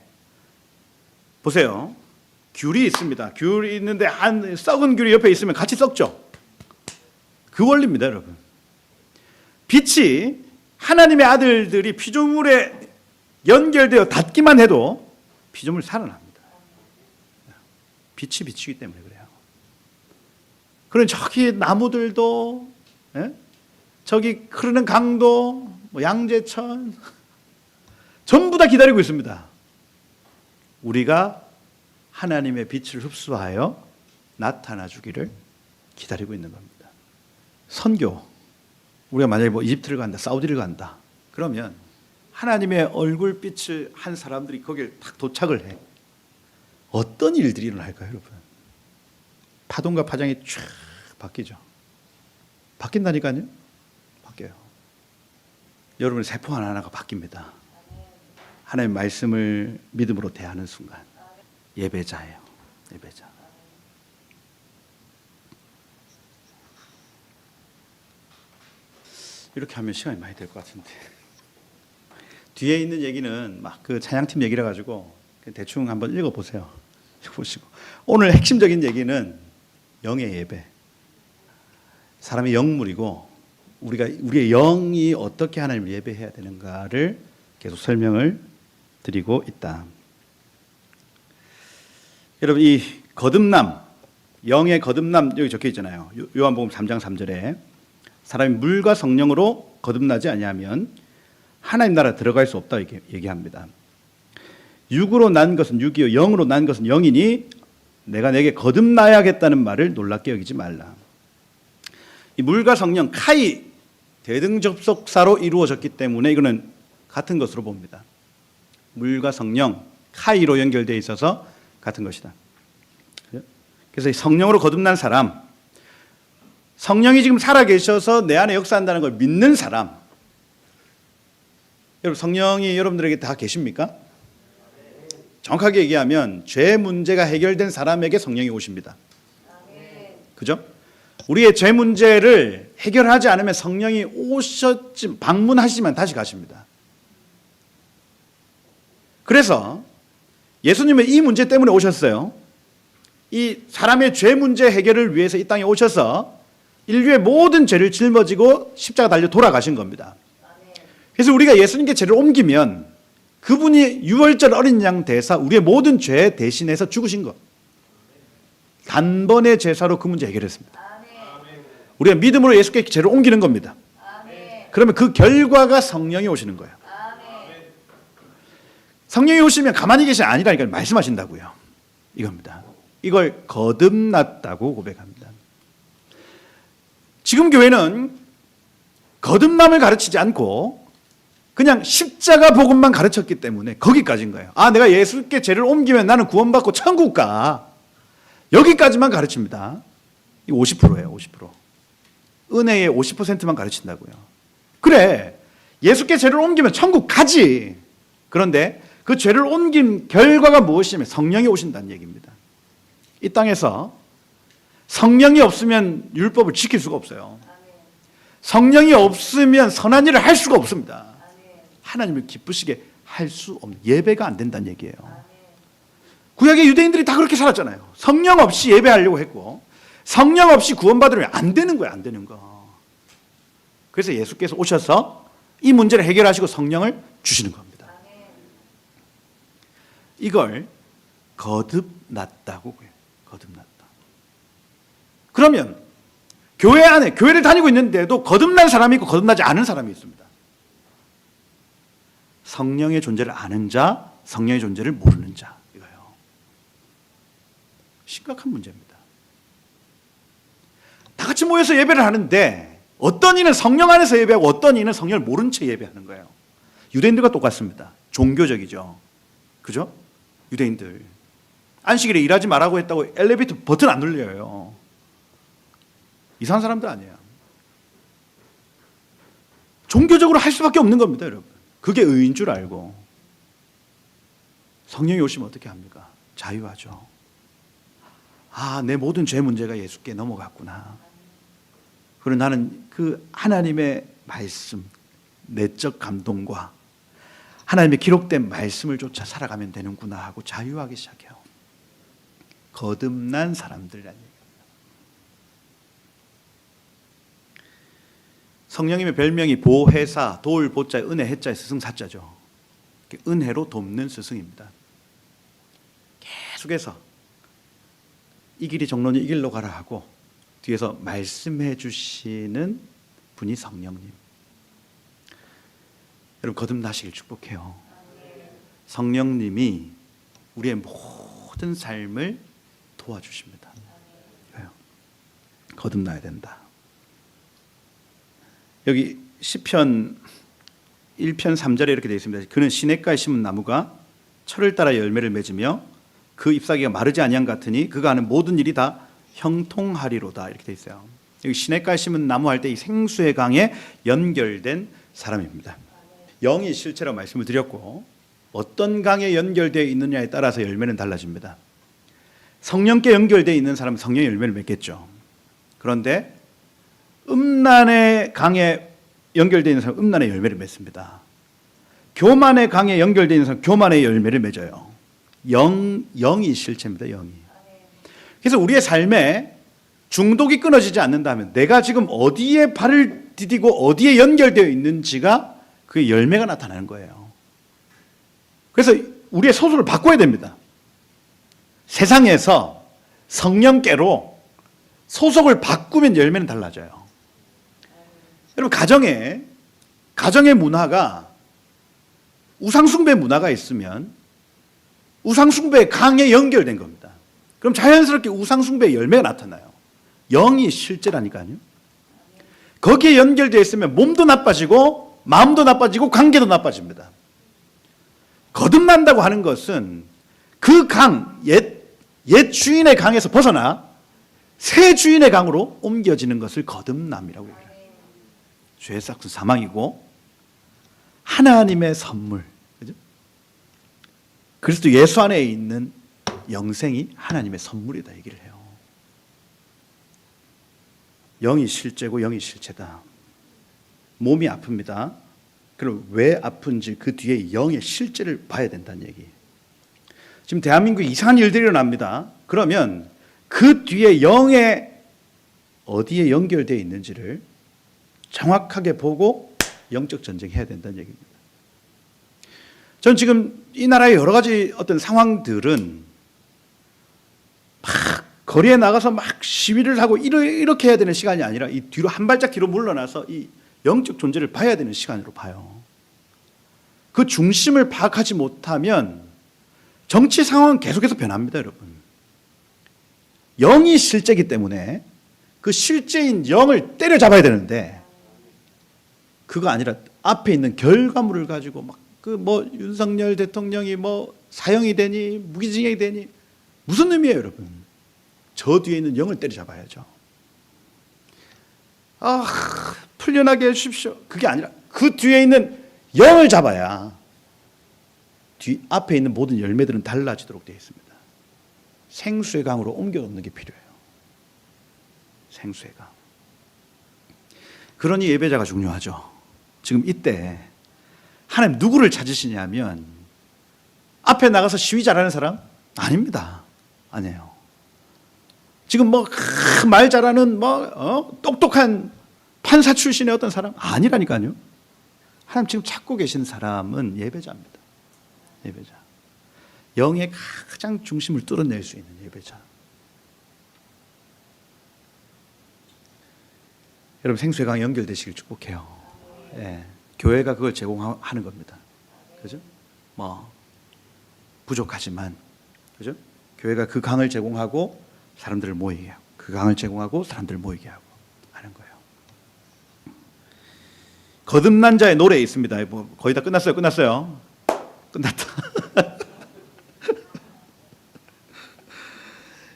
보세요. 귤이 있습니다. 귤이 있는데 한 썩은 귤이 옆에 있으면 같이 썩죠. 그 원리입니다, 여러분. 빛이 하나님의 아들들이 피조물에 연결되어 닿기만 해도 피조물이 살아납니다. 빛이 비치기 때문에 그래요. 그런 저기 나무들도, 저기 흐르는 강도, 뭐 양재천 전부 다 기다리고 있습니다. 우리가 하나님의 빛을 흡수하여 나타나 주기를 기다리고 있는 겁니다. 선교, 우리가 만약에 뭐 이집트를 간다, 사우디를 간다, 그러면 하나님의 얼굴빛을 한 사람들이 거기에 딱 도착을 해. 어떤 일들이 일어날까요, 여러분? 파동과 파장이 쫙 바뀌죠. 바뀐다니까요. 바뀌어요. 여러분의 세포 하나하나가 바뀝니다. 하나님의 말씀을 믿음으로 대하는 순간. 예배자예요. 예배자. 이렇게 하면 시간이 많이 될 것 같은데, 뒤에 있는 얘기는 막 그 찬양팀 얘기라 가지고 대충 한번 읽어보세요. 보시고, 오늘 핵심적인 얘기는 영의 예배. 사람이 영물이고 우리의 영이 어떻게 하나님을 예배해야 되는가를 계속 설명을 드리고 있다. 여러분, 이 거듭남, 영의 거듭남 여기 적혀 있잖아요. 요한복음 3장 3절에 사람이 물과 성령으로 거듭나지 아니하면 하나님 나라 들어갈 수 없다 이렇게 얘기합니다. 육으로 난 것은 육이요 영으로 난 것은 영이니 내가 내게 거듭나야겠다는 말을 놀랍게 여기지 말라. 이 물과 성령, 카이, 대등접속사로 이루어졌기 때문에 이거는 같은 것으로 봅니다. 물과 성령, 카이로 연결되어 있어서 같은 것이다. 그래서 성령으로 거듭난 사람, 성령이 지금 살아계셔서 내 안에 역사한다는 걸 믿는 사람, 여러분, 성령이 여러분들에게 다 계십니까? 정확하게 얘기하면 죄 문제가 해결된 사람에게 성령이 오십니다. 그죠? 우리의 죄 문제를 해결하지 않으면 성령이 오셨지, 방문하시지만 다시 가십니다. 그래서 예수님은 이 문제 때문에 오셨어요. 이 사람의 죄 문제 해결을 위해서 이 땅에 오셔서 인류의 모든 죄를 짊어지고 십자가 달려 돌아가신 겁니다. 그래서 우리가 예수님께 죄를 옮기면 그분이 유월절 어린 양 대사, 우리의 모든 죄 대신해서 죽으신 것, 단번에 제사로 그 문제 해결했습니다. 우리가 믿음으로 예수께 죄를 옮기는 겁니다. 그러면 그 결과가 성령이 오시는 거예요. 성령이 오시면 가만히 계시 아니라니까 말씀하신다고요. 이겁니다. 이걸 거듭났다고 고백합니다. 지금 교회는 거듭남을 가르치지 않고 그냥 십자가 복음만 가르쳤기 때문에 거기까지인 거예요. 아, 내가 예수께 죄를 옮기면 나는 구원받고 천국 가. 여기까지만 가르칩니다. 이 50%예요, 50%. 은혜의 50%만 가르친다고요. 그래, 예수께 죄를 옮기면 천국 가지. 그런데 그 죄를 옮긴 결과가 무엇이냐면 성령이 오신다는 얘기입니다. 이 땅에서 성령이 없으면 율법을 지킬 수가 없어요. 성령이 없으면 선한 일을 할 수가 없습니다. 하나님을 기쁘시게 할 수 없는, 예배가 안 된다는 얘기예요. 구약의 유대인들이 다 그렇게 살았잖아요. 성령 없이 예배하려고 했고 성령 없이 구원받으려면 안 되는 거예요. 안 되는 거. 그래서 예수께서 오셔서 이 문제를 해결하시고 성령을 주시는 겁니다. 이걸 거듭났다고 해요. 거듭났다. 그러면 교회 안에, 교회를 다니고 있는데도 거듭난 사람이 있고 거듭나지 않은 사람이 있습니다. 성령의 존재를 아는 자, 성령의 존재를 모르는 자, 이거예요. 심각한 문제입니다. 다 같이 모여서 예배를 하는데 어떤 이는 성령 안에서 예배하고 어떤 이는 성령을 모른 채 예배하는 거예요. 유대인들과 똑같습니다. 종교적이죠. 그죠? 유대인들 안식일에 일하지 말라고 했다고 엘리베이터 버튼 안 눌려요. 이상한 사람들 아니에요. 종교적으로 할 수밖에 없는 겁니다, 여러분. 그게 의인 줄 알고 성령이 오시면 어떻게 합니까? 자유하죠. 아, 내 모든 죄 문제가 예수께 넘어갔구나. 그리고 나는 그 하나님의 말씀, 내적 감동과 하나님의 기록된 말씀을 쫓아 살아가면 되는구나 하고 자유하기 시작해요. 거듭난 사람들이라는 얘기입니다. 성령님의 별명이 보혜사, 도울 보자, 은혜 해자의 스승 사자죠. 은혜로 돕는 스승입니다. 계속해서 이 길이 정론이 이 길로 가라 하고 뒤에서 말씀해 주시는 분이 성령님. 여러분 거듭나시길 축복해요. 성령님이 우리의 모든 삶을 도와주십니다. 왜요? 거듭나야 된다. 여기 시편 1편 3절에 이렇게 되어 있습니다. 그는 시냇가에 심은 나무가 철을 따라 열매를 맺으며 그 잎사귀가 마르지 아니한 같으니 그가 하는 모든 일이 다 형통하리로다. 이렇게 되어 있어요. 여기 시냇가에 심은 나무 할 때 이 생수의 강에 연결된 사람입니다. 영이 실체라고 말씀을 드렸고 어떤 강에 연결되어 있느냐에 따라서 열매는 달라집니다. 성령께 연결되어 있는 사람은 성령의 열매를 맺겠죠. 그런데 음란의 강에 연결되어 있는 사람은 음란의 열매를 맺습니다. 교만의 강에 연결되어 있는 사람은 교만의 열매를 맺어요. 영이 실체입니다. 영이. 그래서 우리의 삶에 중독이 끊어지지 않는다면 내가 지금 어디에 발을 디디고 어디에 연결되어 있는지가 그 열매가 나타나는 거예요. 그래서 우리의 소설을 바꿔야 됩니다. 세상에서 성령께로 소속을 바꾸면 열매는 달라져요. 여러분 가정의 문화가 우상숭배 문화가 있으면 우상숭배의 강에 연결된 겁니다. 그럼 자연스럽게 우상숭배의 열매가 나타나요. 영이 실제라니까요. 거기에 연결되어 있으면 몸도 나빠지고 마음도 나빠지고 관계도 나빠집니다. 거듭난다고 하는 것은 그 강, 옛 주인의 강에서 벗어나 새 주인의 강으로 옮겨지는 것을 거듭남이라고 해요. 죄의 싹은 사망이고 하나님의 선물, 그죠? 그리스도 예수 안에 있는 영생이 하나님의 선물이다 얘기를 해요. 영이 실제고 영이 실체다. 몸이 아픕니다. 그럼 왜 아픈지 그 뒤에 영의 실제를 봐야 된다는 얘기. 지금 대한민국에 이상한 일들이 일어납니다. 그러면 그 뒤에 영의 어디에 연결되어 있는지를 정확하게 보고 영적 전쟁해야 된다는 얘기입니다. 전 지금 이 나라의 여러 가지 어떤 상황들은 막 거리에 나가서 막 시위를 하고 이렇게 해야 되는 시간이 아니라 이 뒤로 한 발짝 뒤로 물러나서 이 영적 존재를 봐야 되는 시간으로 봐요. 그 중심을 파악하지 못하면 정치 상황은 계속해서 변합니다, 여러분. 영이 실제이기 때문에 그 실제인 영을 때려잡아야 되는데 그거 아니라 앞에 있는 결과물을 가지고 막 그 뭐 윤석열 대통령이 뭐 사형이 되니 무기징역이 되니 무슨 의미예요, 여러분? 저 뒤에 있는 영을 때려잡아야죠. 풀려나게 해주십시오. 그게 아니라 그 뒤에 있는 영을 잡아야 앞에 있는 모든 열매들은 달라지도록 되어 있습니다. 생수의 강으로 옮겨 놓는 게 필요해요. 생수의 강. 그러니 예배자가 중요하죠. 지금 이때 하나님 누구를 찾으시냐면 앞에 나가서 시위 잘하는 사람? 아닙니다. 아니에요. 지금 뭐 말 잘하는 똑똑한 판사 출신의 어떤 사람? 아니라니까요. 하나님 지금 찾고 계신 사람은 예배자입니다. 예배자. 영의 가장 중심을 뚫어낼 수 있는 예배자. 여러분 생수의 강에 연결되시길 축복해요. 예. 교회가 그걸 제공하는 겁니다. 그죠? 뭐 부족하지만, 그죠? 교회가 그 강을 제공하고 사람들을 모이게 하고, 그 강을 제공하고 사람들을 모이게 하고 하는 거예요. 거듭난 자의 노래에 있습니다. 뭐 거의 다 끝났어요. 끝났다.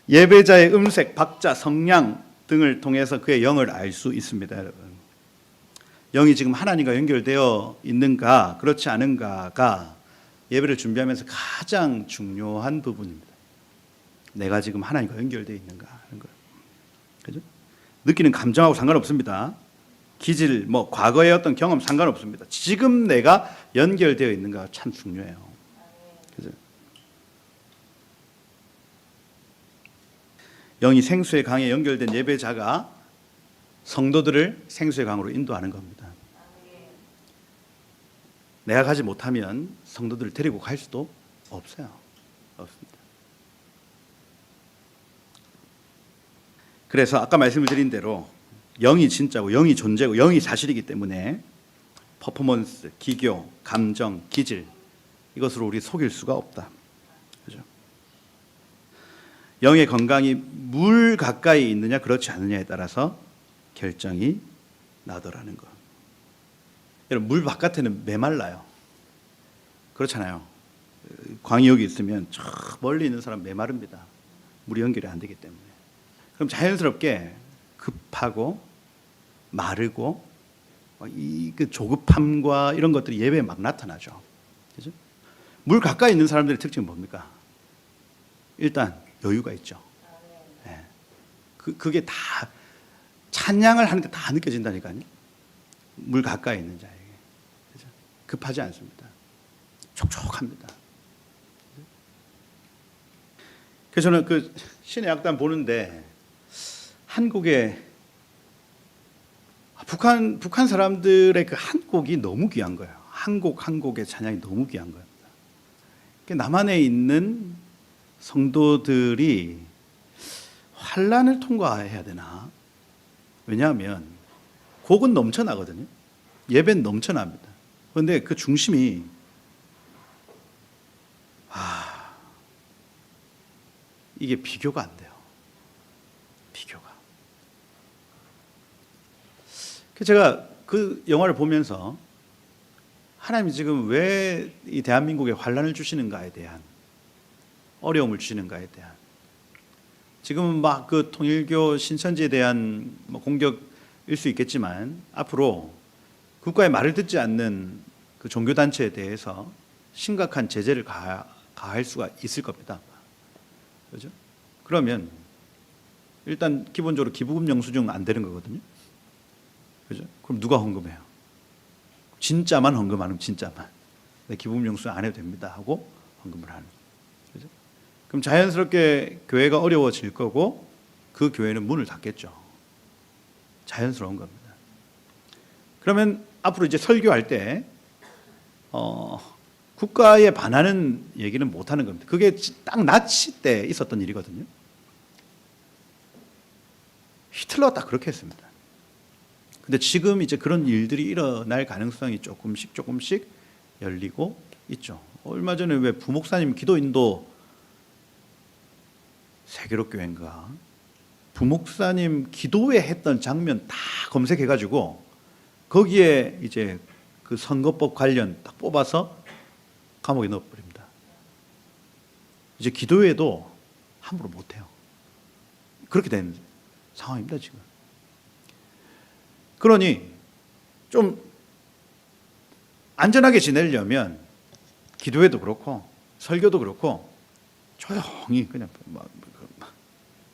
예배자의 음색, 박자, 성량 등을 통해서 그의 영을 알 수 있습니다, 여러분. 영이 지금 하나님과 연결되어 있는가, 그렇지 않은가가 예배를 준비하면서 가장 중요한 부분입니다. 내가 지금 하나님과 연결되어 있는가 하는 거예요. 그죠? 느끼는 감정하고 상관없습니다. 기질, 뭐 과거의 어떤 경험 상관없습니다. 지금 내가 연결되어 있는가 참 중요해요. 그죠? 영이 생수의 강에 연결된 예배자가 성도들을 생수의 강으로 인도하는 겁니다. 내가 가지 못하면 성도들을 데리고 갈 수도 없어요. 없습니다. 그래서 아까 말씀을 드린 대로 영이 진짜고 영이 존재고 영이 사실이기 때문에 퍼포먼스, 기교, 감정, 기질 이것으로 우리 속일 수가 없다. 그죠? 영의 건강이 물 가까이 있느냐 그렇지 않느냐에 따라서 결정이 나더라는 것. 여러분 물 바깥에는 메말라요. 그렇잖아요. 광이 여기 있으면 저 멀리 있는 사람 메마릅니다. 물이 연결이 안 되기 때문에. 그럼 자연스럽게 급하고 마르고 이 그 조급함과 이런 것들이 예배에 막 나타나죠. 그죠? 물 가까이 있는 사람들의 특징은 뭡니까? 일단 여유가 있죠. 네. 그게 다 찬양을 하는데 다 느껴진다니까요. 물 가까이 있는 자에게. 그죠? 급하지 않습니다. 촉촉합니다. 그래서 저는 그 신의 약단 보는데 한국의 북한 사람들의 그 한 곡이 너무 귀한 거예요. 한 곡의 찬양이 너무 귀한 겁니다. 남한에 있는 성도들이 환란을 통과해야 되나? 왜냐하면 곡은 넘쳐나거든요. 예배는 넘쳐납니다. 그런데 그 중심이 이게 비교가 안 돼요. 비교가. 제가 그 영화를 보면서 하나님이 지금 왜 이 대한민국에 환란을 주시는가에 대한 어려움을 주시는가에 대한 지금은 막 그 통일교 신천지에 대한 뭐 공격일 수 있겠지만 앞으로 국가의 말을 듣지 않는 그 종교 단체에 대해서 심각한 제재를 가할 수가 있을 겁니다. 그렇죠? 그러면 일단 기본적으로 기부금 영수증 안 되는 거거든요. 그죠? 그럼 누가 헌금해요? 진짜만 헌금하는 진짜만. 기부금 영수증 안 해도 됩니다 하고 헌금을 하는. 그죠? 그럼 자연스럽게 교회가 어려워질 거고 그 교회는 문을 닫겠죠. 자연스러운 겁니다. 그러면 앞으로 이제 설교할 때 국가에 반하는 얘기는 못 하는 겁니다. 그게 딱 나치 때 있었던 일이거든요. 히틀러가 딱 그렇게 했습니다. 근데 지금 이제 그런 일들이 일어날 가능성이 조금씩 열리고 있죠. 얼마 전에 왜 부목사님 기도인도 세계로교회인가 부목사님 기도회 했던 장면 다 검색해가지고 거기에 이제 그 선거법 관련 딱 뽑아서 감옥에 넣어버립니다. 이제 기도회도 함부로 못해요. 그렇게 된 상황입니다, 지금. 그러니 좀 안전하게 지내려면 기도회도 그렇고 설교도 그렇고 조용히 그냥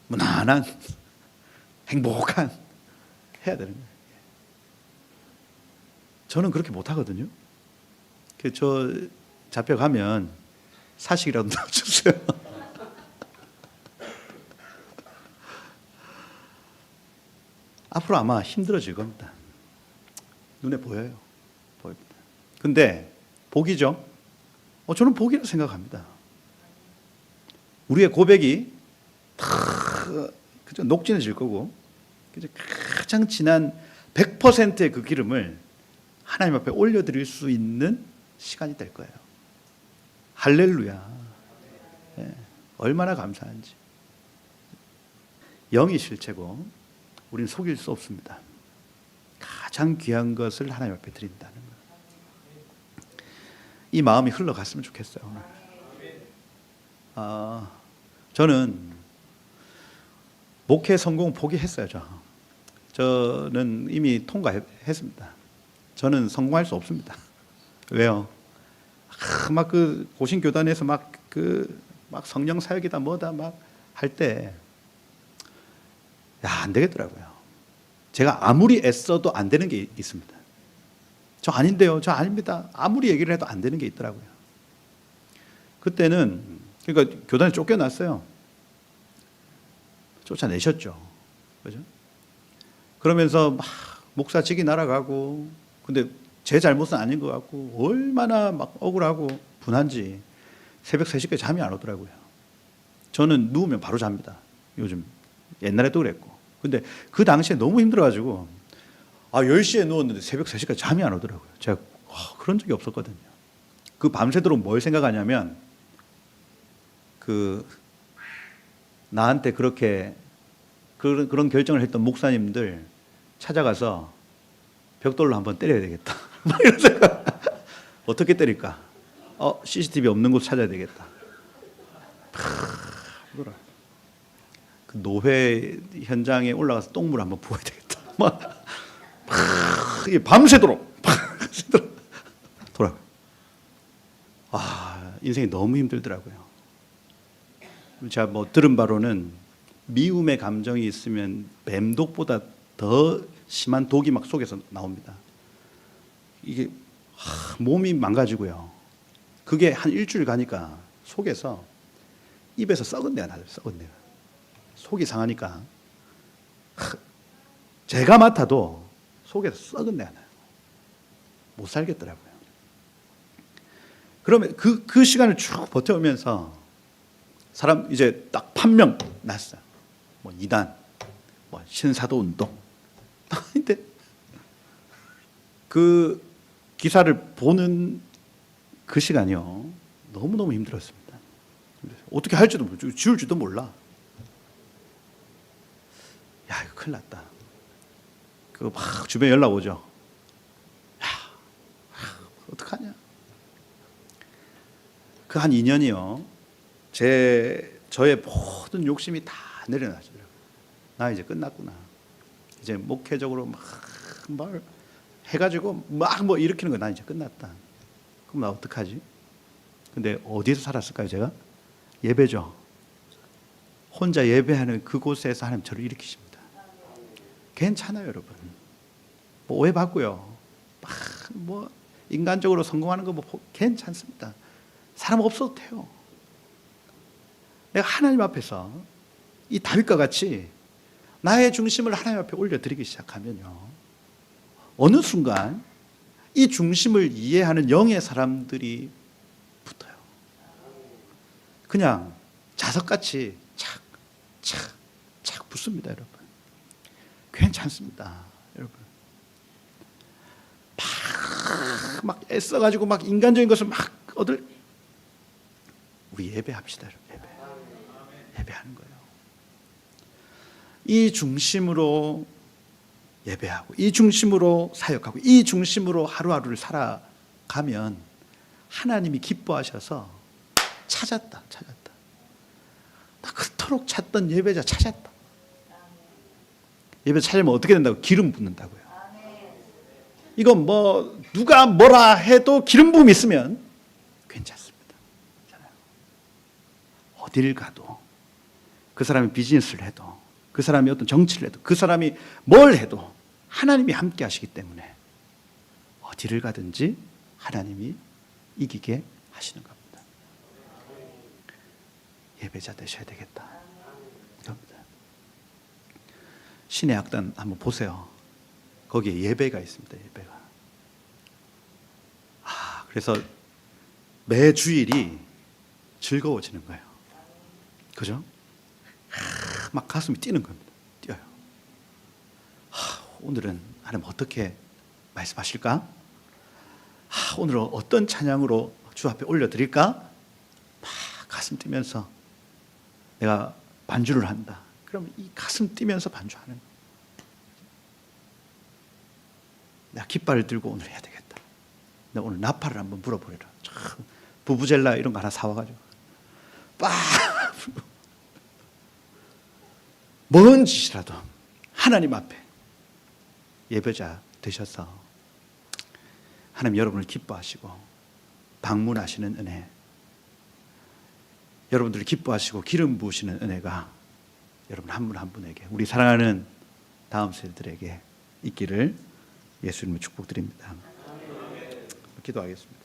무난한 행복한 해야 되는 거예요. 저는 그렇게 못하거든요. 저 잡혀가면 사식이라도 넣어주세요. 앞으로 아마 힘들어질 겁니다. 눈에 보여요. 보입니다. 근데 복이죠. 저는 복이라고 생각합니다. 우리의 고백이 그저 녹진해질 거고, 그저 가장 진한 100%의 그 기름을 하나님 앞에 올려드릴 수 있는 시간이 될 거예요. 할렐루야. 네, 얼마나 감사한지. 영이 실체고 우리는 속일 수 없습니다. 가장 귀한 것을 하나님 앞에 드린다는 것. 이 마음이 흘러갔으면 좋겠어요. 오늘. 저는 목회 성공 포기했어요. 저는 이미 통과했습니다. 저는 성공할 수 없습니다. 왜요? 막 그 고신교단에서 막 성령 사역이다 뭐다 막 할 때, 안 되겠더라고요. 제가 아무리 애써도 안 되는 게 있습니다. 저 아닌데요, 저 아닙니다. 아무리 얘기를 해도 안 되는 게 있더라고요. 그때는 그러니까 교단에 쫓겨났어요. 쫓아내셨죠. 그죠? 그러면서 막 목사직이 날아가고, 근데 제 잘못은 아닌 것 같고, 얼마나 막 억울하고 분한지 새벽 3시까지 잠이 안 오더라고요. 저는 누우면 바로 잡니다. 요즘. 옛날에도 그랬고. 근데 그 당시에 너무 힘들어가지고 10시에 누웠는데 새벽 3시까지 잠이 안 오더라고요. 제가 그런 적이 없었거든요. 그 밤새도록 뭘 생각하냐면, 나한테 그렇게 그런 결정을 했던 목사님들 찾아가서 벽돌로 한번 때려야 되겠다. 이런 생각. 어떻게 때릴까? CCTV 없는 곳 찾아야 되겠다. 그 노회 현장에 올라가서 똥물 한번 부어야 되겠다. 밤새도록 돌아. 인생이 너무 힘들더라고요. 제가 들은 바로는 미움의 감정이 있으면 뱀독보다 더 심한 독이 막 속에서 나옵니다. 이게 몸이 망가지고요. 그게 한 일주일 가니까 속에서 입에서 썩은 내가 나요. 썩은 내가. 속이 상하니까 제가 맡아도 속에서 썩은 내가 나요. 못 살겠더라고요. 그러면 그 시간을 쭉 버텨오면서 사람 이제 딱 판명 났어요. 이단, 신사도 운동. 근데 그 기사를 보는 그 시간이요, 너무너무 힘들었습니다. 어떻게 할지도 모르고 지울지도 몰라. 이거 큰일 났다. 막 주변에 연락 오죠. 어떡하냐. 그 한 2년이요, 저의 모든 욕심이 다 내려놔지더라고요. 나 이제 끝났구나. 이제 목회적으로 막 해가지고 막 일으키는 거, 나 이제 끝났다. 그럼 나 어떡하지? 근데 어디서 살았을까요, 제가? 예배죠. 혼자 예배하는 그곳에서 하나님 저를 일으키십니다. 괜찮아요, 여러분. 오해받고요. 인간적으로 성공하는 거 괜찮습니다. 사람 없어도 돼요. 내가 하나님 앞에서 이 다윗과 같이 나의 중심을 하나님 앞에 올려드리기 시작하면요, 어느 순간 이 중심을 이해하는 영의 사람들이 붙어요. 그냥 자석같이 착 붙습니다, 여러분. 괜찮습니다, 여러분. 막 애써가지고 막 인간적인 것을 막 우리 예배합시다, 여러분. 예배하는 거예요. 이 중심으로 예배하고 이 중심으로 사역하고 이 중심으로 하루하루를 살아가면 하나님이 기뻐하셔서 찾았다. 나 그토록 찾던 예배자 찾았다. 예배 찾으면 어떻게 된다고? 기름 붓는다고요. 이건 뭐 누가 뭐라 해도 기름 부음 있으면 괜찮습니다. 어딜 가도 그 사람이 비즈니스를 해도 그 사람이 어떤 정치를 해도 그 사람이 뭘 해도 하나님이 함께 하시기 때문에 어디를 가든지 하나님이 이기게 하시는 겁니다. 예배자 되셔야 되겠다. 그럽니다. 신의 악단 한번 보세요. 거기에 예배가 있습니다. 예배가. 그래서 매 주일이 즐거워지는 거예요. 그죠? 막 가슴이 뛰는 겁니다. 뛰어요. 오늘은 하나님 어떻게 말씀하실까? 오늘은 어떤 찬양으로 주 앞에 올려드릴까? 막 가슴 뛰면서 내가 반주를 한다. 그러면 이 가슴 뛰면서 반주하는 거예요. 내가 깃발을 들고 오늘 해야 되겠다. 내가 오늘 나팔을 한번 불어보리라. 부부젤라 이런 거 하나 사와가지고 빡 먼 짓이라도 하나님 앞에 예배자 되셔서 하나님 여러분을 기뻐하시고 방문하시는 은혜, 여러분들을 기뻐하시고 기름 부으시는 은혜가 여러분 한 분 한 분에게, 우리 사랑하는 다음 세대들에게 있기를 예수님을 축복드립니다. 기도하겠습니다.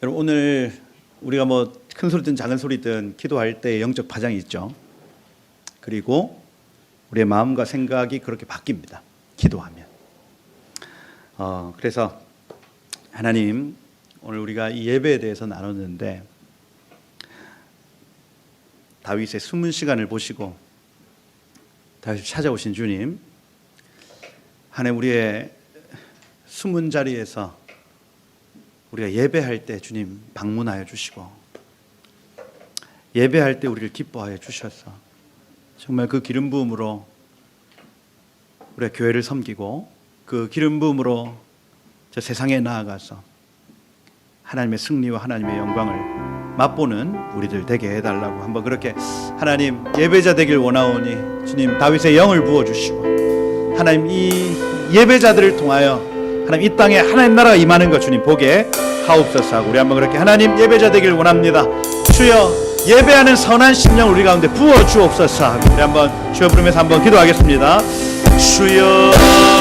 여러분, 오늘 우리가 뭐 큰 소리든 작은 소리든 기도할 때 영적 파장이 있죠. 그리고 우리의 마음과 생각이 그렇게 바뀝니다. 기도하면. 그래서 하나님, 오늘 우리가 이 예배에 대해서 나눴는데 다윗의 숨은 시간을 보시고 다윗을 찾아오신 주님, 하나님 우리의 숨은 자리에서 우리가 예배할 때 주님 방문하여 주시고 예배할 때 우리를 기뻐하여 주셔서 정말 그 기름 부음으로 우리가 교회를 섬기고 그 기름 부음으로 저 세상에 나아가서 하나님의 승리와 하나님의 영광을 맛보는 우리들 되게 해달라고 한번 그렇게 하나님 예배자 되길 원하오니 주님 다윗의 영을 부어주시고 하나님 이 예배자들을 통하여 하나님 이 땅에 하나님 나라가 임하는 것 주님 보게 하옵소서 하고 우리 한번 그렇게 하나님 예배자 되길 원합니다. 주여 예배하는 선한 심령 우리 가운데 부어 주옵소서 하고 우리 한번 주여 부르면서 한번 기도하겠습니다. 주여